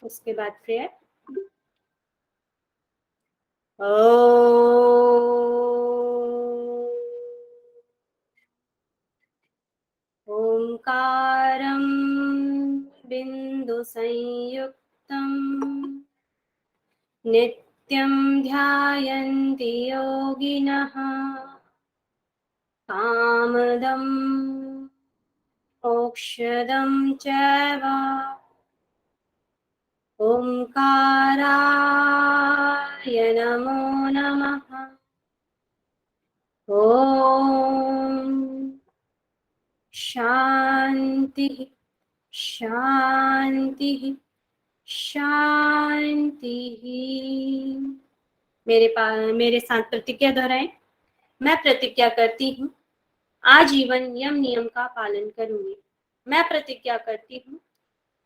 उसके बाद प्रेयर। ओंकारं बिंदु संयुक्तं नित्यं ध्यायन्ति योगिनः कामदं मोक्षदं चैव ओंकाराय नमो नमः। ओम शांति शांति शांति। मेरे साथ प्रतिज्ञा दोहराएं। मैं प्रतिज्ञा करती हूँ आजीवन नियम का पालन करूंगी। मैं प्रतिज्ञा करती हूँ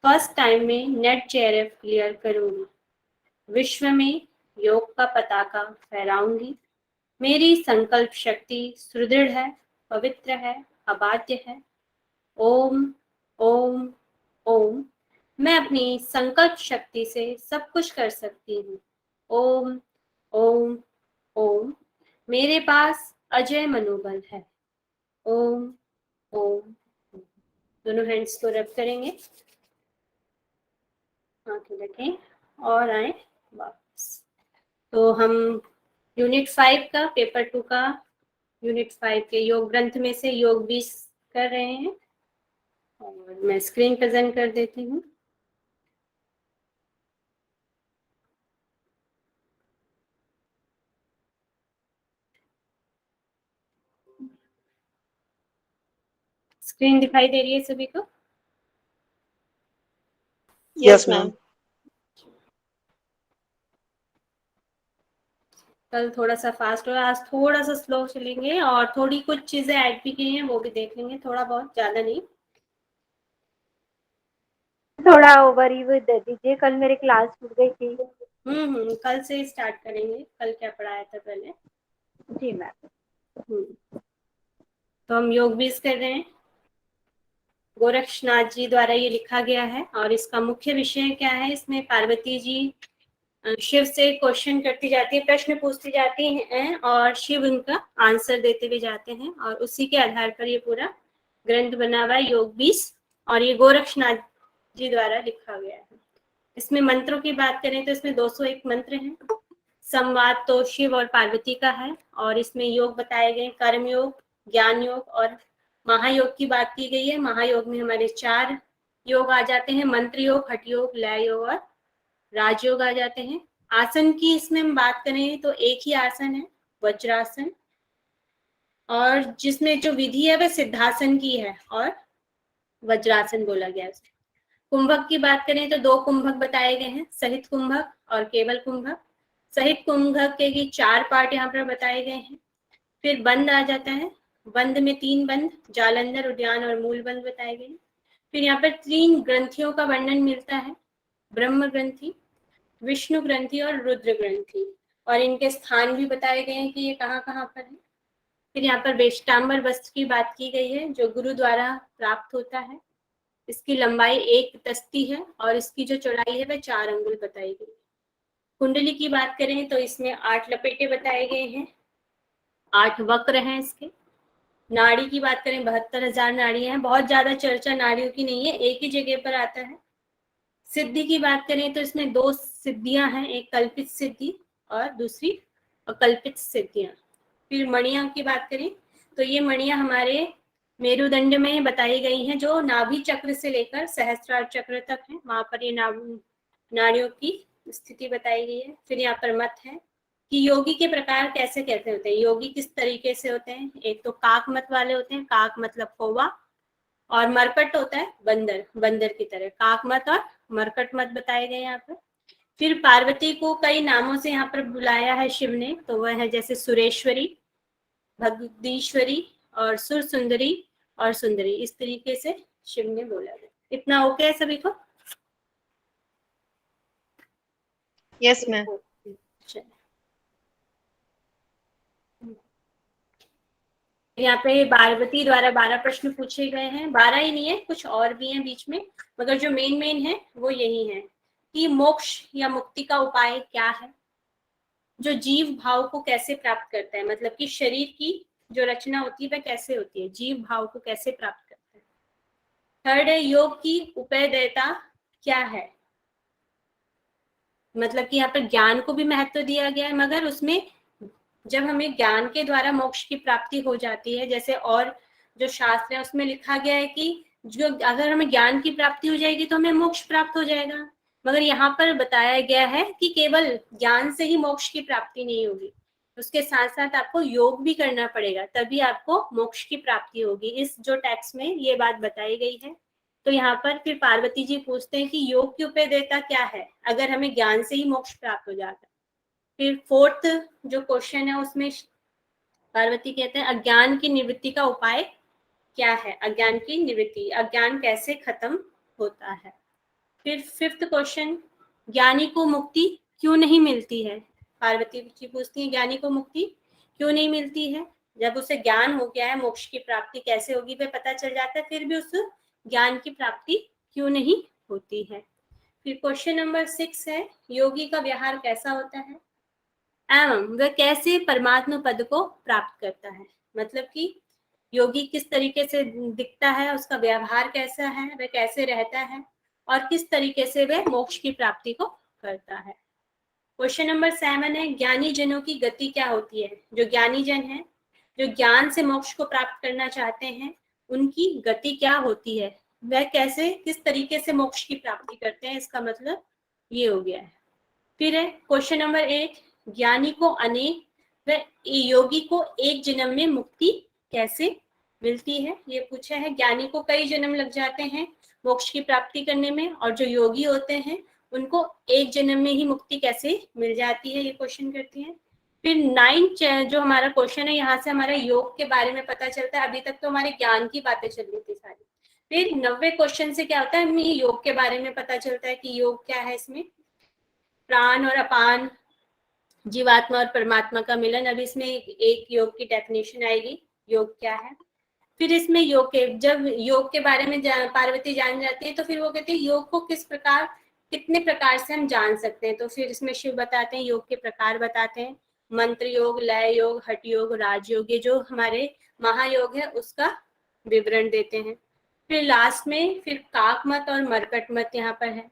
फर्स्ट टाइम में नेट जेआरएफ क्लियर करूंगी। विश्व में योग का पताका फहराऊंगी। मेरी संकल्प शक्ति सुदृढ़ है, पवित्र है, अबाध्य है। ओम ओम ओम। मैं अपनी संकल्प शक्ति से सब कुछ कर सकती हूँ। ओम ओम ओम। मेरे पास अजय मनोबल है। ओम ओम। दोनों हैंड्स को रब करेंगे, आंखें रखें और आए वापस। तो हम यूनिट 5 का पेपर 2 का यूनिट 5 के योग ग्रंथ में से योग 20 कर रहे हैं और मैं स्क्रीन प्रेजेंट कर देती हूँ। स्क्रीन दिखाई दे रही है सभी को? Yes ma'am. कल थोड़ा सा फास्ट और आज थोड़ा सा स्लो चलेंगे और थोड़ी कुछ चीजें ऐड भी की हैं वो भी देख लेंगे, थोड़ा बहुत, ज्यादा नहीं। थोड़ा ओवर ही दे दीजिए, कल मेरी क्लास छूट गई थी। कल से स्टार्ट करेंगे। कल क्या पढ़ाया था पहले? जी मैम। तो हम योग 20 कर रहे हैं। गोरक्षनाथ जी द्वारा ये लिखा गया है और इसका मुख्य विषय क्या है? इसमें पार्वती जी शिव से क्वेश्चन करती जाती है, प्रश्न पूछती जाती हैं और शिव उनका आंसर देते हुए जाते हैं और उसी के आधार पर ये पूरा ग्रंथ बना हुआ है योग 20 और ये गोरक्षनाथ जी द्वारा लिखा गया है। इसमें मंत्रों की बात करें तो इसमें 201 मंत्र हैं। संवाद तो शिव और पार्वती का है और इसमें योग बताए गए कर्म योग, ज्ञान योग और महायोग की बात की गई है। महायोग में हमारे 4 योग आ जाते हैं, मंत्र योग, हठ योग, लय योग और राजयोग आ जाते हैं। आसन की इसमें हम बात करें तो एक ही आसन है, वज्रासन, और जिसमें जो विधि है वह सिद्धासन की है और वज्रासन बोला गया है। कुंभक की बात करें तो 2 कुंभक बताए गए हैं, सहित कुंभक और केवल कुंभक। सहित कुंभक के 4 पार्ट यहाँ पर बताए गए हैं। फिर बंद आ जाता है, बंद में 3 बंद, जालंधर, उद्यान और मूल बंद बताए गए हैं। फिर यहाँ पर 3 ग्रंथियों का वर्णन मिलता है, ब्रह्म ग्रंथि, विष्णु ग्रंथि और रुद्र ग्रंथि, और इनके स्थान भी बताए गए हैं कि ये कहाँ कहाँ पर है। फिर यहाँ पर वेष्टांबर वस्त्र की बात की गई है जो गुरु द्वारा प्राप्त होता है। इसकी लंबाई 1 तस्ती है और इसकी जो चौड़ाई है वह 4 अंगुल बताई गई। कुंडली की बात करें तो इसमें 8 लपेटे बताए गए हैं, 8 वक्र हैं इसके। नाड़ी की बात करें 72,000 नाड़ियां हैं। बहुत ज्यादा चर्चा नाड़ियों की नहीं है, एक ही जगह पर आता है। सिद्धि की बात करें तो इसमें 2 सिद्धियां हैं, एक कल्पित सिद्धि और दूसरी अकल्पित सिद्धियां। फिर मणियां की बात करें तो ये मणियां हमारे मेरुदंड में बताई गई हैं जो नाभि चक्र से लेकर सहस्त्रार चक्र तक है, वहां पर ये नाड़ियों की स्थिति बताई गई है। फिर यहाँ पर मत है कि योगी के प्रकार कैसे कैसे होते हैं, योगी किस तरीके से होते हैं। एक तो काक मत वाले होते हैं, काक मतलब कौवा, और मरकट होता है बंदर, बंदर की तरह। काक मत और मरकट मत बताए गए यहाँ पर। फिर पार्वती को कई नामों से यहाँ पर बुलाया है शिव ने, तो वह है जैसे सुरेश्वरी, भगदीश्वरी और सुर सुंदरी और सुंदरी, इस तरीके से शिव ने बोला है। इतना ओके है सभी को? Yes ma'am. यहाँ पे पार्वती द्वारा 12 प्रश्न पूछे गए हैं, 12 ही नहीं है, कुछ और भी हैं बीच में, मगर जो मेन है वो यही है। कि मोक्ष या मुक्ति का उपाय क्या है, जो जीव भाव को कैसे प्राप्त करता है, मतलब कि शरीर की जो रचना होती है वह कैसे होती है, जीव भाव को कैसे प्राप्त करता है। थर्ड है योग की उपादेयता क्या है, मतलब कि यहाँ पर ज्ञान को भी महत्व दिया गया है, मगर उसमें जब हमें ज्ञान के द्वारा मोक्ष की प्राप्ति हो जाती है, जैसे और जो शास्त्र है उसमें लिखा गया है कि जो अगर हमें ज्ञान की प्राप्ति हो जाएगी तो हमें मोक्ष प्राप्त हो जाएगा, मगर यहाँ पर बताया गया है कि केवल ज्ञान से ही मोक्ष की प्राप्ति नहीं होगी, उसके साथ साथ आपको योग भी करना पड़ेगा, तभी आपको मोक्ष की प्राप्ति होगी। इस जो टेक्स्ट में ये बात बताई गई है। तो यहाँ पर फिर पार्वती जी पूछते हैं कि योग की उपादेयता क्या है, अगर हमें ज्ञान से ही मोक्ष प्राप्त हो जाता है। फिर फोर्थ जो क्वेश्चन है उसमें पार्वती कहते हैं अज्ञान की निवृत्ति का उपाय क्या है, अज्ञान की निवृत्ति, अज्ञान कैसे खत्म होता है। फिर फिफ्थ क्वेश्चन, ज्ञानी को मुक्ति क्यों नहीं मिलती है, पार्वती जी पूछती हैं ज्ञानी को मुक्ति क्यों नहीं मिलती है, जब उसे ज्ञान हो गया है मोक्ष की प्राप्ति कैसे होगी वह पता चल जाता है, फिर भी उस ज्ञान की प्राप्ति क्यों नहीं होती है। फिर क्वेश्चन नंबर 6 है योगी का व्यवहार कैसा होता है एवं वह कैसे परमात्मा पद को प्राप्त करता है, मतलब कि योगी किस तरीके से दिखता है, उसका व्यवहार कैसा है, वह कैसे रहता है और किस तरीके से वह मोक्ष की प्राप्ति को करता है। क्वेश्चन नंबर 7 है ज्ञानी जनों की गति क्या होती है, जो ज्ञानी जन है जो ज्ञान से मोक्ष को प्राप्त करना चाहते हैं उनकी गति क्या होती है, वह कैसे किस तरीके से मोक्ष की प्राप्ति करते हैं, इसका मतलब ये हो गया है। फिर है क्वेश्चन नंबर 8 ज्ञानी को अनेक व योगी को एक जन्म में मुक्ति कैसे मिलती है, ये पूछा है। ज्ञानी को कई जन्म लग जाते हैं मोक्ष की प्राप्ति करने में और जो योगी होते हैं उनको एक जन्म में ही मुक्ति कैसे मिल जाती है, ये क्वेश्चन करती है। फिर 9 जो हमारा क्वेश्चन है यहाँ से हमारा योग के बारे में पता चलता है, अभी तक तो हमारे ज्ञान की बातें चल रही थी सारी। फिर 90 क्वेश्चन से क्या होता है हमें योग के बारे में पता चलता है कि योग क्या है, इसमें प्राण और अपान, जीवात्मा और परमात्मा का मिलन, अभी इसमें एक योग की डेफिनेशन आएगी योग क्या है। फिर इसमें योग के जब योग के बारे में पार्वती जान जाती है तो फिर वो कहते हैं योग को किस प्रकार कितने प्रकार से हम जान सकते हैं, तो फिर इसमें शिव बताते हैं योग के प्रकार बताते हैं, मंत्र योग, लय योग, हठ योग, राजयोग, ये जो हमारे महायोग है उसका विवरण देते हैं। फिर लास्ट में फिर काक मत और मरकट मत यहाँ पर है।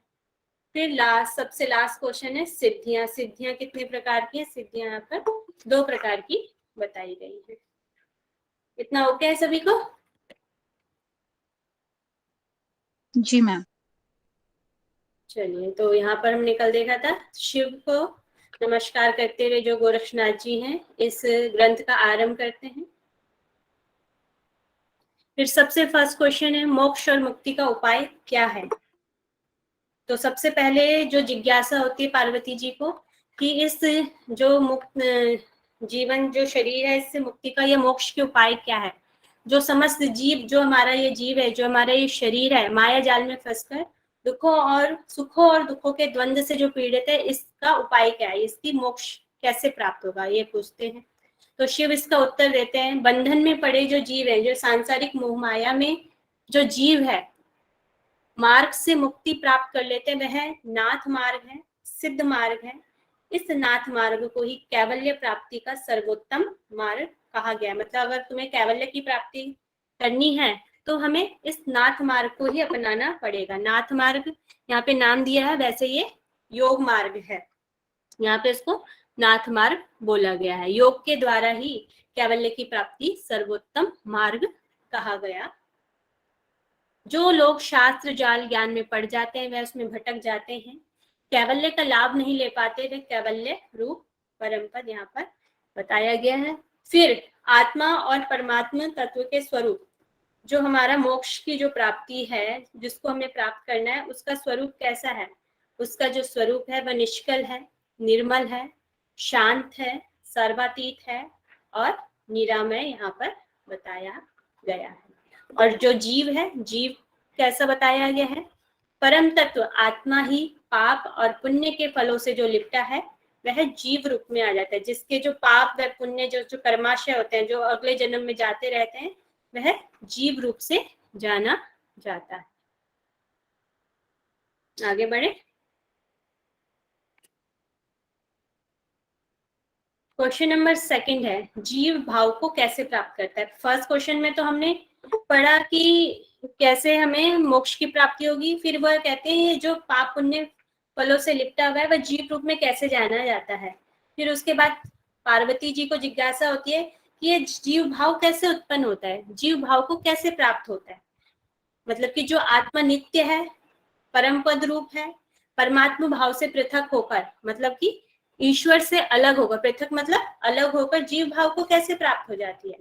फिर सबसे लास्ट क्वेश्चन है सिद्धियां, सिद्धियां कितने प्रकार की है, सिद्धियां यहाँ पर 2 प्रकार की बताई गई है। इतना ओके है सभी को? जी मैम। चलिए, तो यहाँ पर हमने कल देखा था शिव को नमस्कार करते हुए जो गोरक्षनाथ जी हैं इस ग्रंथ का आरंभ करते हैं। फिर सबसे फर्स्ट क्वेश्चन है मोक्ष और मुक्ति का उपाय क्या है। तो सबसे पहले जो जिज्ञासा होती है पार्वती जी को कि इस जो मुक्त जीवन जो शरीर है इससे मुक्ति का या मोक्ष के उपाय क्या है, जो समस्त जीव जो हमारा ये जीव है जो हमारा ये शरीर है माया जाल में फंसकर सुखों और दुखों के द्वंद्व से जो पीड़ित है इसका उपाय क्या है, इसकी मोक्ष कैसे प्राप्त होगा, ये पूछते हैं। तो शिव इसका उत्तर देते हैं बंधन में पड़े जो जीव है, जो सांसारिक मोह माया में जो जीव है मार्ग से मुक्ति प्राप्त कर लेते हैं, वह नाथ मार्ग है, सिद्ध मार्ग है। इस नाथ मार्ग को ही कैवल्य प्राप्ति का सर्वोत्तम मार्ग कहा गया। मतलब अगर तुम्हें कैवल्य की प्राप्ति करनी है तो हमें इस नाथ मार्ग को ही अपनाना पड़ेगा। नाथ मार्ग यहाँ पे नाम दिया है, वैसे ये योग मार्ग है, यहाँ पे इसको नाथ मार्ग बोला गया है। योग के द्वारा ही कैवल्य की प्राप्ति सर्वोत्तम मार्ग कहा गया। जो लोग शास्त्र जाल ज्ञान में पड़ जाते हैं वह उसमें भटक जाते हैं, कैवल्य का लाभ नहीं ले पाते, वे कैवल्य रूप परम पद यहाँ पर बताया गया है। फिर आत्मा और परमात्मा तत्व के स्वरूप, जो हमारा मोक्ष की जो प्राप्ति है जिसको हमें प्राप्त करना है उसका स्वरूप कैसा है, उसका जो स्वरूप है वह निष्कल है, निर्मल है, शांत है, सर्वातीत है और निरामय यहाँ पर बताया गया है। और जो जीव है, जीव कैसा बताया गया है, परम तत्व आत्मा ही पाप और पुण्य के फलों से जो लिपटा है वह जीव रूप में आ जाता है। जिसके जो पाप व पुण्य जो कर्माशय होते हैं जो अगले जन्म में जाते रहते हैं वह जीव रूप से जाना जाता है। आगे बढ़े। क्वेश्चन नंबर 2 है, जीव भाव को कैसे प्राप्त करता है। फर्स्ट क्वेश्चन में तो हमने पढ़ा कि कैसे हमें मोक्ष की प्राप्ति होगी, फिर वह कहते हैं ये जो पाप पुण्य फलों से लिपटा हुआ है वह जीव रूप में कैसे जाना जाता है। फिर उसके बाद पार्वती जी को जिज्ञासा होती है कि ये जीव भाव कैसे उत्पन्न होता है, जीव भाव को कैसे प्राप्त होता है। मतलब कि जो आत्मा नित्य है, परम पद रूप है, परमात्मा भाव से पृथक होकर, मतलब कि ईश्वर से अलग होकर, पृथक मतलब अलग होकर जीव भाव को कैसे प्राप्त हो जाती है।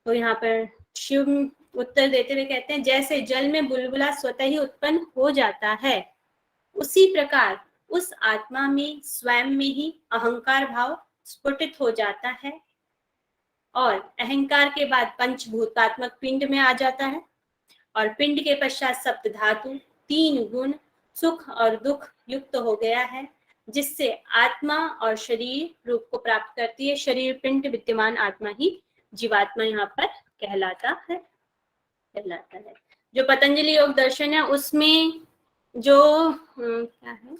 तो यहाँ पर शिव उत्तर देते हुए कहते हैं, जैसे जल में बुलबुला स्वतः ही उत्पन्न हो जाता है, उसी प्रकार उस आत्मा में स्वयं में ही अहंकार भाव स्फुटित हो जाता है और अहंकार के बाद पंचभूतात्मक पिंड में आ जाता है और पिंड के पश्चात सप्त धातु 3 गुण सुख और दुख युक्त हो गया है, जिससे आत्मा और शरीर रूप को प्राप्त करती है। शरीर पिंड विद्यमान आत्मा ही जीवात्मा यहाँ पर कहलाता है। जो पतंजलि योग दर्शन है उसमें जो क्या है,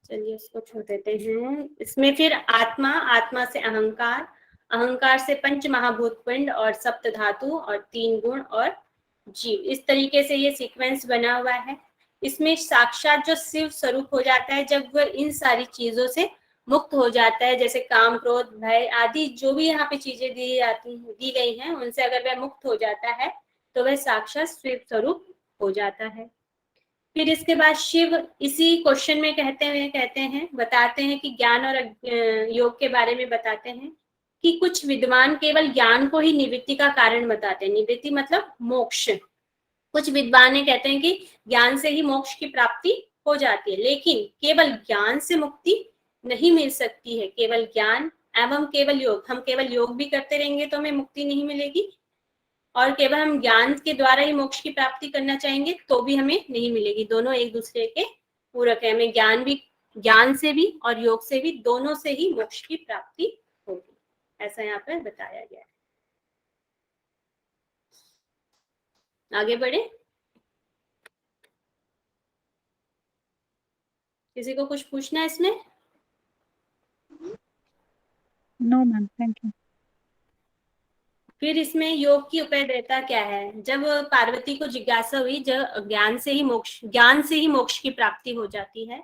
चलिए उसको छोड़ देते हैं। इसमें फिर आत्मा, आत्मा से अहंकार, अहंकार से पंच महाभूत पिंड और सप्त धातु और 3 गुण और जीव, इस तरीके से ये सीक्वेंस बना हुआ है। इसमें साक्षात जो शिव स्वरूप हो जाता है जब वह इन सारी चीजों से मुक्त हो जाता है, जैसे काम क्रोध भय आदि जो भी यहाँ पे चीजें दी गई हैं उनसे अगर वह मुक्त हो जाता है तो वह साक्षात शिव स्वरूप हो जाता है। फिर इसके बाद शिव इसी क्वेश्चन में बताते हैं कि ज्ञान और योग के बारे में बताते हैं कि कुछ विद्वान केवल ज्ञान को ही निवृत्ति का कारण बताते हैं। निवृत्ति मतलब मोक्ष। कुछ विद्वान कहते हैं कि ज्ञान से ही मोक्ष की प्राप्ति हो जाती है, लेकिन केवल ज्ञान से मुक्ति नहीं मिल सकती है। केवल ज्ञान एवं केवल योग, हम केवल योग भी करते रहेंगे तो हमें मुक्ति नहीं मिलेगी, और केवल हम ज्ञान के द्वारा ही मोक्ष की प्राप्ति करना चाहेंगे तो भी हमें नहीं मिलेगी। दोनों एक दूसरे के पूरक है। हमें ज्ञान से भी और योग से भी, दोनों से ही मोक्ष की प्राप्ति होगी, ऐसा यहाँ पर बताया गया है। आगे बढ़े। किसी को कुछ पूछना है इसमें? No ma'am, thank you. फिर इसमें योग की उपादेयता क्या है। जब पार्वती को जिज्ञासा हुई, जब ज्ञान से ही मोक्ष की प्राप्ति हो जाती है,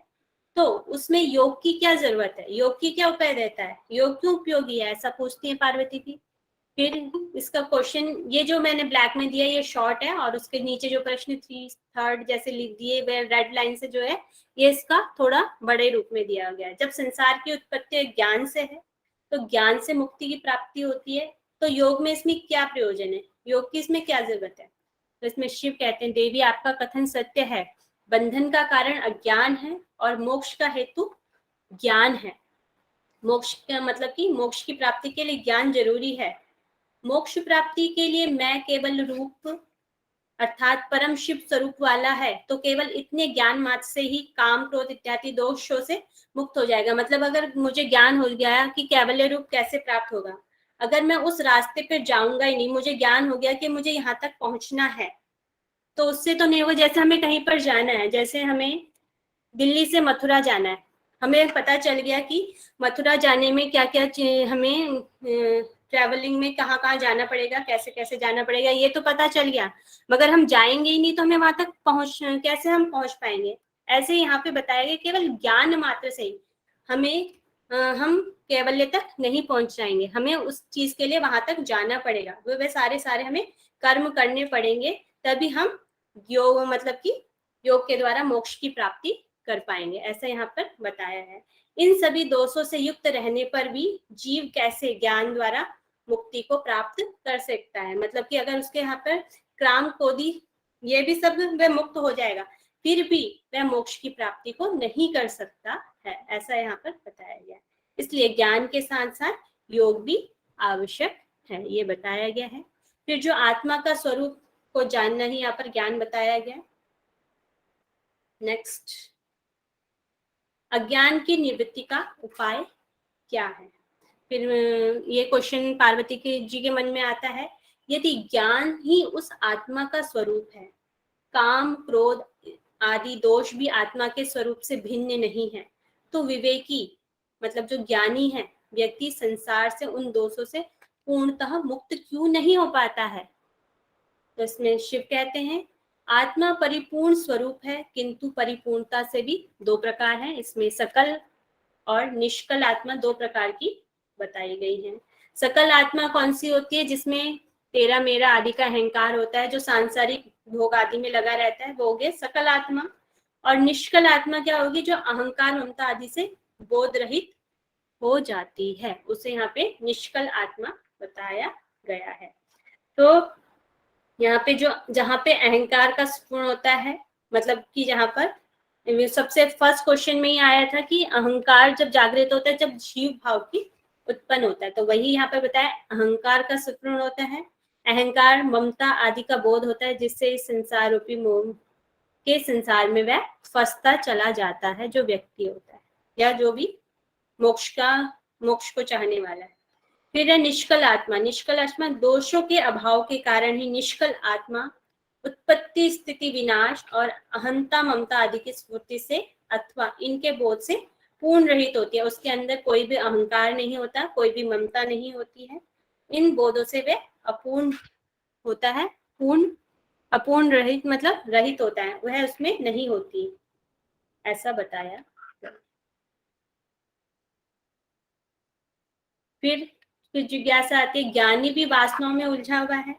तो उसमें योग की क्या जरूरत है, योग की क्या उपादेयता है, योग क्यों उपयोगी है, ऐसा पूछती है पार्वती की। फिर इसका क्वेश्चन, ये जो मैंने ब्लैक में दिया ये शॉर्ट है, और उसके नीचे जो प्रश्न 3/3 जैसे लिख दिए वे रेड लाइन से जो है, ये इसका थोड़ा बड़े रूप में दिया गया है। जब संसार की उत्पत्ति ज्ञान से है तो ज्ञान से मुक्ति की प्राप्ति होती है, तो योग में इसमें क्या प्रयोजन है, योग की इसमें क्या जरूरत है। तो इसमें शिव कहते हैं, देवी आपका कथन सत्य है, बंधन का कारण अज्ञान है और मोक्ष का हेतु ज्ञान है। मोक्ष का मतलब कि मोक्ष की प्राप्ति के लिए ज्ञान जरूरी है। मोक्ष प्राप्ति के लिए मैं केवल रूप अर्थात परम शिव स्वरूप वाला है, तो केवल इतने ज्ञान मात्र से ही काम क्रोध इत्यादि दोषों से मुक्त हो जाएगा। मतलब अगर मुझे ज्ञान हो गया कि कैवल्य रूप कैसे प्राप्त होगा, अगर मैं उस रास्ते पर जाऊंगा ही नहीं, मुझे ज्ञान हो गया कि मुझे यहाँ तक पहुंचना है, तो उससे तो नहीं होगा। जैसे हमें कहीं पर जाना है, जैसे हमें दिल्ली से मथुरा जाना है, हमें पता चल गया कि मथुरा जाने में क्या क्या हमें ट्रैवलिंग में कहाँ कहाँ जाना पड़ेगा, कैसे कैसे जाना पड़ेगा, ये तो पता चल गया, मगर हम जाएंगे ही नहीं तो हमें वहां तक कैसे हम पहुंच पाएंगे। ऐसे यहाँ पे बताया गया केवल ज्ञान मात्र से ही हमें हम कैवल्य तक नहीं पहुंच जाएंगे, हमें उस चीज के लिए वहां तक जाना पड़ेगा। वे सारे हमें कर्म करने पड़ेंगे, तभी हम योग मतलब कि योग के द्वारा मोक्ष की प्राप्ति कर पाएंगे, ऐसा यहाँ पर बताया है। इन सभी दोषों से युक्त रहने पर भी जीव कैसे ज्ञान द्वारा मुक्ति को प्राप्त कर सकता है। मतलब कि अगर उसके यहाँ पर क्राम क्रोधी ये भी सब वह मुक्त हो जाएगा, फिर भी वह मोक्ष की प्राप्ति को नहीं कर सकता है, ऐसा यहाँ पर बताया गया। इसलिए ज्ञान के साथ साथ योग भी आवश्यक है, ये बताया गया है। फिर जो आत्मा का स्वरूप को जानना ही यहाँ पर ज्ञान बताया गया। नेक्स्ट, अज्ञान की निवृत्ति का उपाय क्या है। फिर ये क्वेश्चन पार्वती जी के मन में आता है, यदि ज्ञान ही उस आत्मा का स्वरूप है, काम क्रोध आदि दोष भी आत्मा के स्वरूप से भिन्न नहीं है, तो विवेकी मतलब जो ज्ञानी है व्यक्ति संसार से उन दोषों से पूर्णतः मुक्त क्यों नहीं हो पाता है। तो इसमें शिव कहते हैं आत्मा परिपूर्ण स्वरूप है, किंतु परिपूर्णता से भी दो प्रकार हैं। इसमें सकल और निष्कल आत्मा दो प्रकार की बताई गई है। सकल आत्मा कौन सी होती है, जिसमें तेरा मेरा आदि का अहंकार होता है, जो सांसारिक भोग आदि में लगा रहता है, वो हो गया सकल आत्मा। और निष्कल आत्मा क्या होगी, जो अहंकार ममता आदि से बोध रहित हो जाती है, उसे यहाँ पे निष्कल आत्मा बताया गया है। तो यहाँ पे जो जहाँ पे अहंकार का स्फुरण होता है, मतलब कि जहाँ पर सबसे फर्स्ट क्वेश्चन में ही आया था कि अहंकार जब जागृत होता है, जब जीव भाव की उत्पन्न होता है, तो वही यहाँ पे बताया अहंकार का स्फुरण होता है। अहंकार ममता आदि का बोध होता है, जिससे इस संसार रूपी मोह के संसार में वह फंसता चला जाता है, जो व्यक्ति होता है या जो भी मोक्ष को चाहने वाला है। फिर है निष्कल आत्मा। निष्कल आत्मा दोषों के अभाव के कारण ही निष्कल आत्मा उत्पत्ति स्थिति विनाश और अहंता ममता आदि की स्फूर्ति से अथवा इनके बोध से पूर्ण रहित होती है। उसके अंदर कोई भी अहंकार नहीं होता, कोई भी ममता नहीं होती है। इन बोधों से वह अपूर्ण होता है। अपूर्ण रहित मतलब रहित होता है, वह उसमें नहीं होती, ऐसा बताया। फिर जिज्ञासा आती है, ज्ञानी भी वासनाओं में उलझा हुआ है,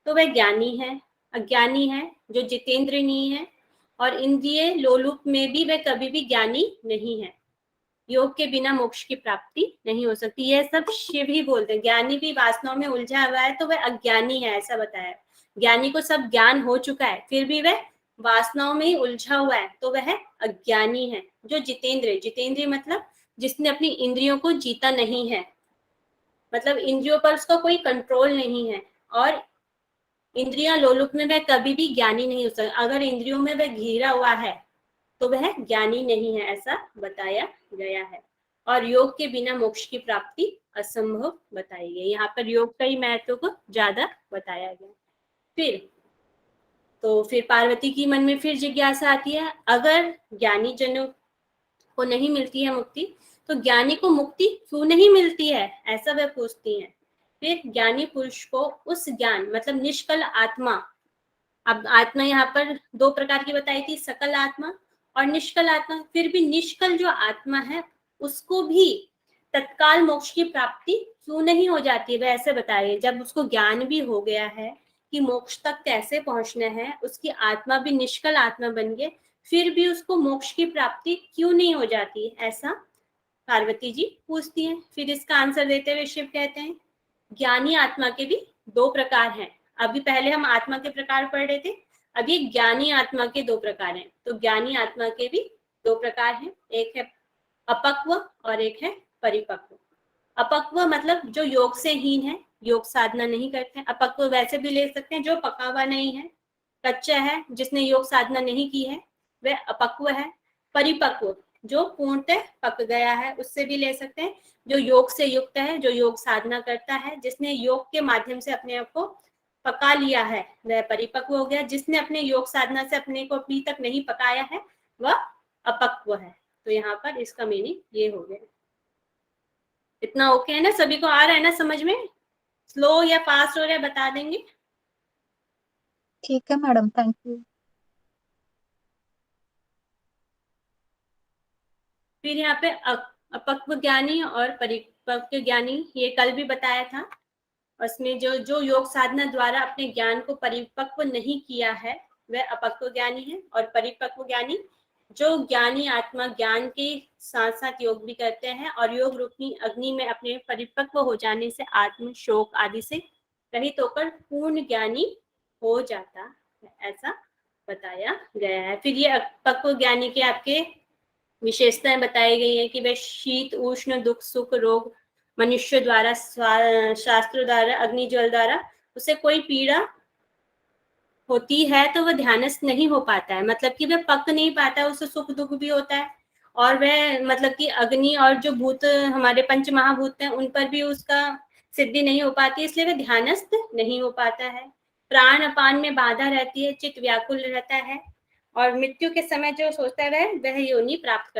तो वह ज्ञानी है। अज्ञानी है जो जितेंद्र नहीं है और इंद्रिय लोलुप में भी वह कभी भी ज्ञानी नहीं है। योग के बिना मोक्ष की प्राप्ति नहीं हो सकती। यह सब शिव ही बोलते हैं। ज्ञानी भी वासनाओं में उलझा हुआ है तो वह अज्ञानी है, ऐसा बताया। ज्ञानी को सब ज्ञान हो चुका है, फिर भी वह वासनाओं में ही उलझा हुआ है, तो वह अज्ञानी है। जो जितेंद्र, जितेंद्र मतलब जिसने अपनी इंद्रियों को जीता नहीं है, मतलब इंद्रियों पर उसका कोई कंट्रोल नहीं है और इंद्रियां लोलुप में वह कभी भी ज्ञानी नहीं हो सकता। अगर इंद्रियों में वह घिरा हुआ है तो वह ज्ञानी नहीं है, ऐसा बताया गया है। और योग के बिना मोक्ष की प्राप्ति असंभव बताई गई। यहाँ पर योग का ही महत्व को ज्यादा बताया गया। फिर पार्वती की मन में फिर जिज्ञासा आती है, अगर ज्ञानी जनों को नहीं मिलती है मुक्ति, तो ज्ञानी को मुक्ति क्यों नहीं मिलती है, ऐसा वह पूछती हैं। फिर ज्ञानी पुरुष को उस ज्ञान मतलब निष्कल आत्मा, अब आत्मा यहाँ पर दो प्रकार की बताई थी, सकल आत्मा और निष्कल आत्मा। फिर भी निष्कल जो आत्मा है उसको भी तत्काल मोक्ष की प्राप्ति क्यों नहीं हो जाती, वह ऐसे बताइए। जब उसको ज्ञान भी हो गया है कि मोक्ष तक कैसे पहुंचना है, उसकी आत्मा भी निष्कल आत्मा बन गई, फिर भी उसको मोक्ष की प्राप्ति क्यों नहीं हो जाती, ऐसा पार्वती जी पूछती हैं। फिर इसका आंसर देते हुए शिव कहते हैं, ज्ञानी आत्मा के भी दो प्रकार हैं। अभी पहले हम आत्मा के प्रकार पढ़ रहे थे, अभी ज्ञानी आत्मा के दो प्रकार हैं। तो ज्ञानी आत्मा के भी दो प्रकार हैं, एक है अपक्व और एक है परिपक्व। अपक्व मतलब जो योग से हीन है, योग साधना नहीं करते हैं। अपक्व वैसे भी ले सकते हैं जो पका हुआ नहीं है, कच्चा है, जिसने योग साधना नहीं की है, वह अपक्व है। परिपक्व जो पूर्णतः पक गया है, उससे भी ले सकते हैं। जो योग से युक्त है, जो योग साधना करता है, जिसने योग के माध्यम से अपने आप को पका लिया है, वह परिपक्व हो गया। जिसने अपने योग साधना से अपने को अभी तक नहीं पकाया है, वह अपक्व है। तो यहाँ पर इसका मीनिंग ये हो गया। इतना ओके है ना, सभी को आ रहा है ना समझ में? स्लो या फास्ट हो रहा है बता देंगे। ठीक है मैडम, थैंक यू। फिर यहाँ पे अपक्व ज्ञानी और परिपक्व ज्ञानी, ये कल भी बताया था। उसमें जो योग साधना द्वारा अपने ज्ञान को परिपक्व नहीं किया है, वह अपक्व ज्ञानी है। और परिपक्व ज्ञानी जो ज्ञानी आत्मा ज्ञान के साथ साथ योग भी करते हैं और योग रूपी अग्नि में अपने परिपक्व हो जाने से आत्म शोक आदि से रहित होकर पूर्ण ज्ञानी हो जाता है, ऐसा बताया गया है। फिर ये अपक्व ज्ञानी के आपके विशेषताएं बताई गई है कि वह शीत उष्ण दुख सुख रोग मनुष्य द्वारा शास्त्र द्वारा अग्नि जल द्वारा उसे कोई पीड़ा होती है तो वह ध्यानस्थ नहीं हो पाता है, मतलब कि वह पक नहीं पाता है, उसे सुख दुख भी होता है। और वह मतलब कि अग्नि और जो भूत हमारे पंच महाभूत हैं उन पर भी उसका सिद्धि नहीं हो पाती, इसलिए वह ध्यानस्थ नहीं हो पाता है। प्राण अपान में बाधा रहती है, चित्त व्याकुल रहता है और मृत्यु के समय जो सोचता है वह योनि प्राप्त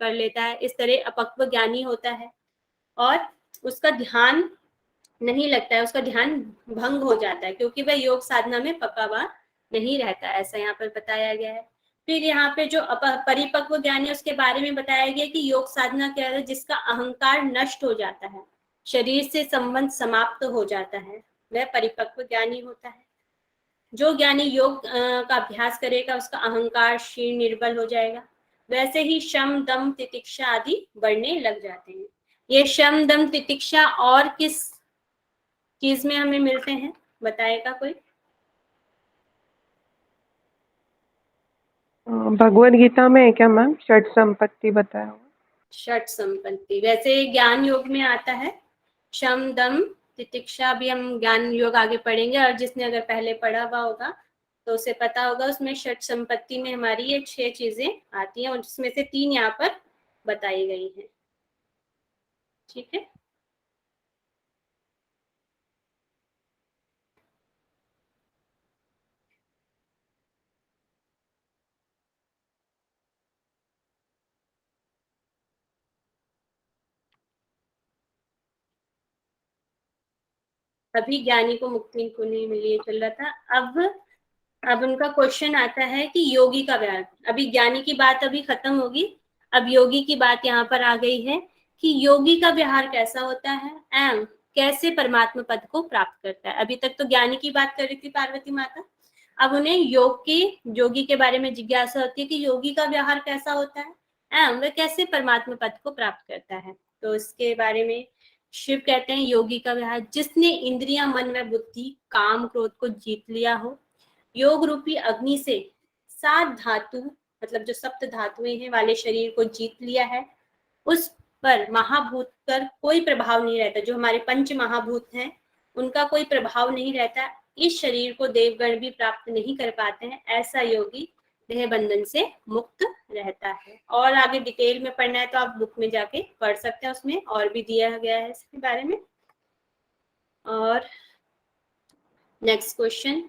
कर लेता है, इस तरह अपक्व ज्ञानी होता है और उसका ध्यान नहीं लगता है, उसका ध्यान भंग हो जाता है क्योंकि वह योग साधना में पका हुआ नहीं रहता, ऐसा यहाँ पर बताया गया है। फिर यहाँ पे जो परिपक्व ज्ञानी उसके बारे में बताया गया कि योग साधना क्या है, जिसका अहंकार नष्ट हो जाता है, शरीर से संबंध समाप्त हो जाता है, वह परिपक्व ज्ञानी होता है। जो ज्ञानी योग का अभ्यास करेगा उसका अहंकार क्षीण निर्बल हो जाएगा, वैसे ही शम दम तितिक्षा आदि बढ़ने लग जाते हैं। ये शम दम तितिक्षा और किस चीज में हमें मिलते हैं, बताएगा कोई? भगवद गीता में है क्या मैम? षट संपत्ति बताया हुआ। षट संपत्ति वैसे ज्ञान योग में आता है, शम दम तितिक्षा भी हम ज्ञान योग आगे पढ़ेंगे, और जिसने अगर पहले पढ़ा हुआ होगा तो उसे पता होगा, उसमें षट संपत्ति में हमारी ये 6 चीजें आती हैं और जिसमें से 3 यहाँ पर बताई गई हैं। ठीक है, अभी ज्ञानी को मुक्ति को नहीं मिली, ये चल रहा था। अब उनका क्वेश्चन आता है कि योगी का व्यवहार, अभी ज्ञानी की बात अभी खत्म होगी, अब योगी की बात यहाँ पर आ गई है कि योगी का व्यवहार कैसा होता है एवं कैसे परमात्मा पद को प्राप्त करता है। अभी तक तो ज्ञानी की बात कर रही थी पार्वती माता, अब उन्हें योगी के बारे में जिज्ञासा होती है कि योगी का व्यवहार कैसा होता है एवं वह कैसे परमात्मा पद को प्राप्त करता है। तो इसके बारे में शिव कहते हैं, योगी का व्यवहार, जिसने इंद्रियां मन व बुद्धि काम क्रोध को जीत लिया हो, योग रूपी अग्नि से 7 धातु मतलब जो सप्त धातुएं हैं वाले शरीर को जीत लिया है, उस पर महाभूत कर कोई प्रभाव नहीं रहता, जो हमारे पंच महाभूत हैं उनका कोई प्रभाव नहीं रहता, इस शरीर को देवगण भी प्राप्त नहीं कर पाते हैं, ऐसा योगी देह बंधन से मुक्त रहता है। और आगे डिटेल में पढ़ना है तो आप बुक में जाके पढ़ सकते हैं, उसमें और भी दिया गया है इसके बारे में। और नेक्स्ट क्वेश्चन,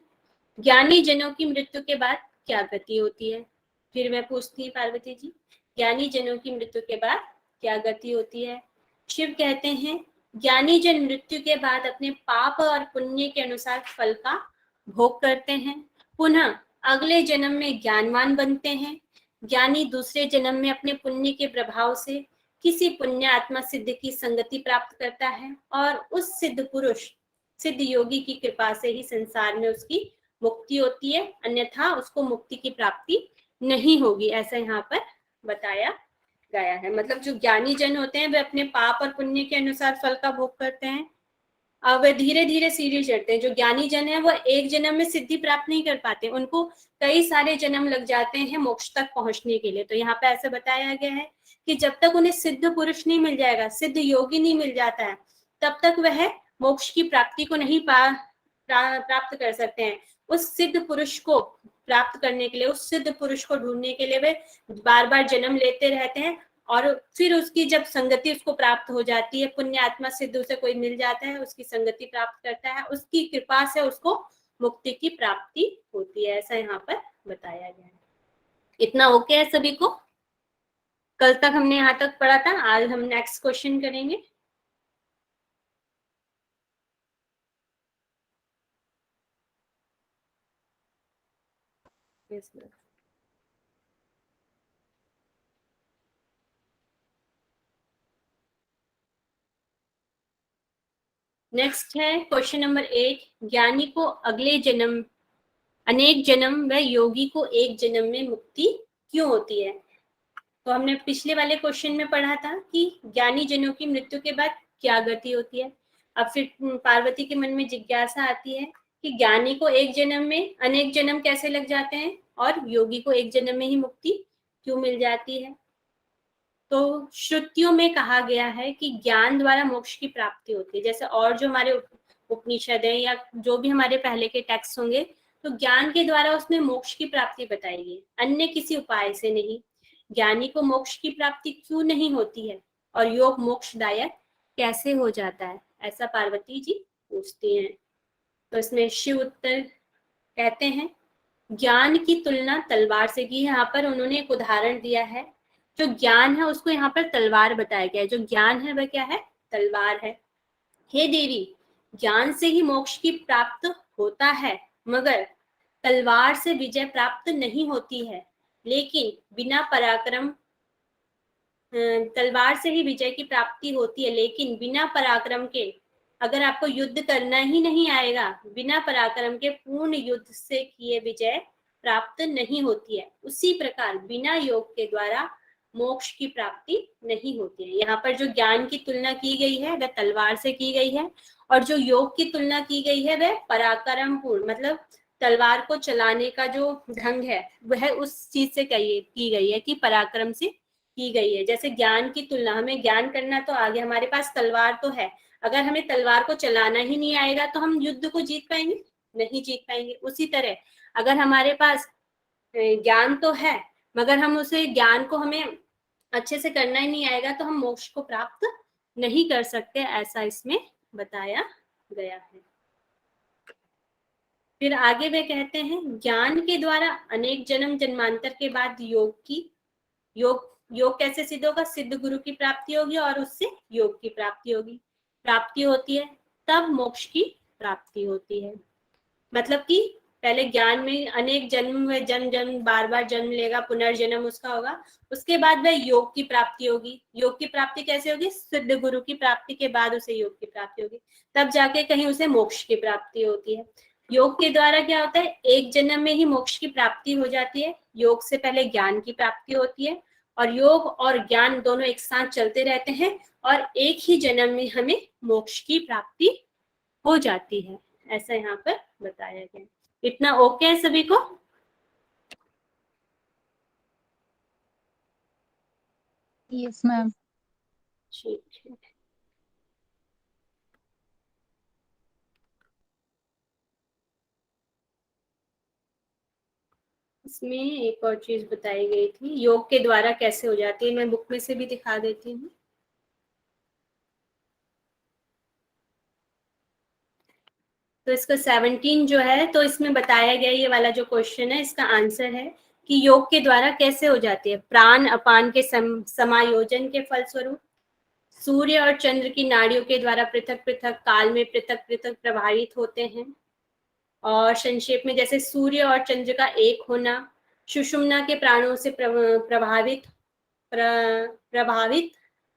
ज्ञानी जनों की मृत्यु के बाद क्या गति होती है? फिर मैं पूछती हूँ पार्वती जी, ज्ञानी जनों की मृत्यु के बाद क्या गति होती है? शिव कहते हैं, ज्ञानी जन मृत्यु के बाद अपने पाप और पुण्य के अनुसार फल का भोग करते हैं, पुनः अगले जन्म में ज्ञानवान बनते हैं। ज्ञानी दूसरे जन्म में अपने पुण्य के प्रभाव से किसी पुण्य आत्मा सिद्ध की संगति प्राप्त करता है और उस सिद्ध पुरुष सिद्ध योगी की कृपा से ही संसार में उसकी मुक्ति होती है, अन्यथा उसको मुक्ति की प्राप्ति नहीं होगी, ऐसा यहाँ पर बताया गया है। मतलब जो ज्ञानी जन होते हैं वे अपने पाप और पुण्य के अनुसार फल का भोग करते हैं, और वे धीरे धीरे सीढ़ी चढ़ते हैं। जो ज्ञानी जन है वो एक जन्म में सिद्धि प्राप्त नहीं कर पाते, उनको कई सारे जन्म लग जाते हैं मोक्ष तक पहुंचने के लिए। तो यहाँ पे ऐसे बताया गया है कि जब तक उन्हें सिद्ध पुरुष नहीं मिल जाएगा, सिद्ध योगी नहीं मिल जाता है, तब तक वह मोक्ष की प्राप्ति को नहीं प्राप्त कर सकते हैं। उस सिद्ध पुरुष को प्राप्त करने के लिए, उस सिद्ध पुरुष को ढूंढने के लिए वे बार बार जन्म लेते रहते हैं, और फिर उसकी जब संगति उसको प्राप्त हो जाती है, पुण्य आत्मा सिद्ध उसे कोई मिल जाता है, उसकी संगति प्राप्त करता है, उसकी कृपा से उसको मुक्ति की प्राप्ति होती है, ऐसा यहाँ पर बताया गया है। इतना ओके है सभी को? कल तक हमने यहाँ तक पढ़ा था, आज हम नेक्स्ट क्वेश्चन करेंगे। नेक्स्ट है क्वेश्चन नंबर 8, ज्ञानी को अगले जन्म अनेक जन्म व योगी को एक जन्म में मुक्ति क्यों होती है? तो हमने पिछले वाले क्वेश्चन में पढ़ा था कि ज्ञानी जनों की मृत्यु के बाद क्या गति होती है। अब फिर पार्वती के मन में जिज्ञासा आती है कि ज्ञानी को एक जन्म में अनेक जन्म कैसे लग जाते हैं और योगी को एक जन्म में ही मुक्ति क्यों मिल जाती है? तो श्रुतियों में कहा गया है कि ज्ञान द्वारा मोक्ष की प्राप्ति होती है। जैसे और जो हमारे उपनिषद है या जो भी हमारे पहले के टेक्स्ट होंगे, तो ज्ञान के द्वारा उसमें मोक्ष की प्राप्ति बताई गई, अन्य किसी उपाय से नहीं। ज्ञानी को मोक्ष की प्राप्ति क्यों नहीं होती है और योग मोक्षदायक कैसे हो जाता है, ऐसा पार्वती जी पूछती हैं। तो इसमें शिव उत्तर कहते हैं, ज्ञान की तुलना तलवार से की है। यहाँ पर उन्होंने एक उदाहरण दिया है जो ज्ञान है उसको यहाँ पर तलवार बताया गया है। जो ज्ञान है वह क्या है? तलवार है। हे देवी, ज्ञान से ही मोक्ष की प्राप्त होता है, मगर तलवार से विजय प्राप्त नहीं होती है। लेकिन बिना पराक्रम, तलवार से ही विजय की प्राप्ति होती है, लेकिन बिना पराक्रम के अगर आपको युद्ध करना ही नहीं आएगा, बिना पराक्रम के पूर्ण युद्ध से किए विजय प्राप्त नहीं होती है। उसी प्रकार बिना योग के द्वारा मोक्ष की प्राप्ति नहीं होती है। यहाँ पर जो ज्ञान की तुलना की गई है वह तलवार से की गई है, और जो योग की तुलना की गई है वह पराक्रम पूर्ण, मतलब तलवार को चलाने का जो ढंग है वह उस चीज से की गई है कि पराक्रम से की गई है। जैसे ज्ञान की तुलना, हमें ज्ञान करना तो आगे, हमारे पास तलवार तो है, अगर हमें तलवार को चलाना ही नहीं आएगा तो हम युद्ध को जीत पाएंगे? नहीं जीत पाएंगे। उसी तरह अगर हमारे पास ज्ञान तो है, मगर हम उसे ज्ञान को हमें अच्छे से करना ही नहीं आएगा तो हम मोक्ष को प्राप्त नहीं कर सकते, ऐसा इसमें बताया गया है। फिर आगे वे कहते हैं, ज्ञान के द्वारा अनेक जन्म जन्मांतर के बाद योग कैसे सिद्ध होगा? सिद्ध गुरु की प्राप्ति होगी और उससे योग की प्राप्ति होगी। प्राप्ति होती है तब मोक्ष की प्राप्ति होती है। मतलब कि पहले ज्ञान में अनेक जन्म में जन्म बार बार जन्म लेगा, पुनर्जन्म उसका होगा, उसके बाद वह योग की प्राप्ति होगी। योग की प्राप्ति कैसे होगी? सिद्ध गुरु की प्राप्ति के बाद उसे योग की प्राप्ति होगी, तब जाके कहीं उसे मोक्ष की प्राप्ति होती है। योग के द्वारा क्या होता है? एक जन्म में ही मोक्ष की प्राप्ति हो जाती है। योग से पहले ज्ञान की प्राप्ति होती है, और योग और ज्ञान दोनों एक साथ चलते रहते हैं, और एक ही जन्म में हमें मोक्ष की प्राप्ति हो जाती है, ऐसा यहाँ पर बताया गया। इतना ओके है सभी को? Yes ma'am. ठीक है। इसमें एक और चीज बताई गई थी, योग के द्वारा कैसे हो जाती है, मैं बुक में से भी दिखा देती हूँ। तो इसका 17 जो है, तो इसमें बताया गया, ये वाला जो क्वेश्चन है इसका आंसर है कि योग के द्वारा कैसे हो जाती है। प्राण अपान के समायोजन के फलस्वरूप सूर्य और चंद्र की नाड़ियों के द्वारा पृथक पृथक काल में पृथक पृथक प्रभावित होते हैं। और संक्षेप में, जैसे सूर्य और चंद्र का एक होना, सुषुम्ना के प्राणों से प्रभावित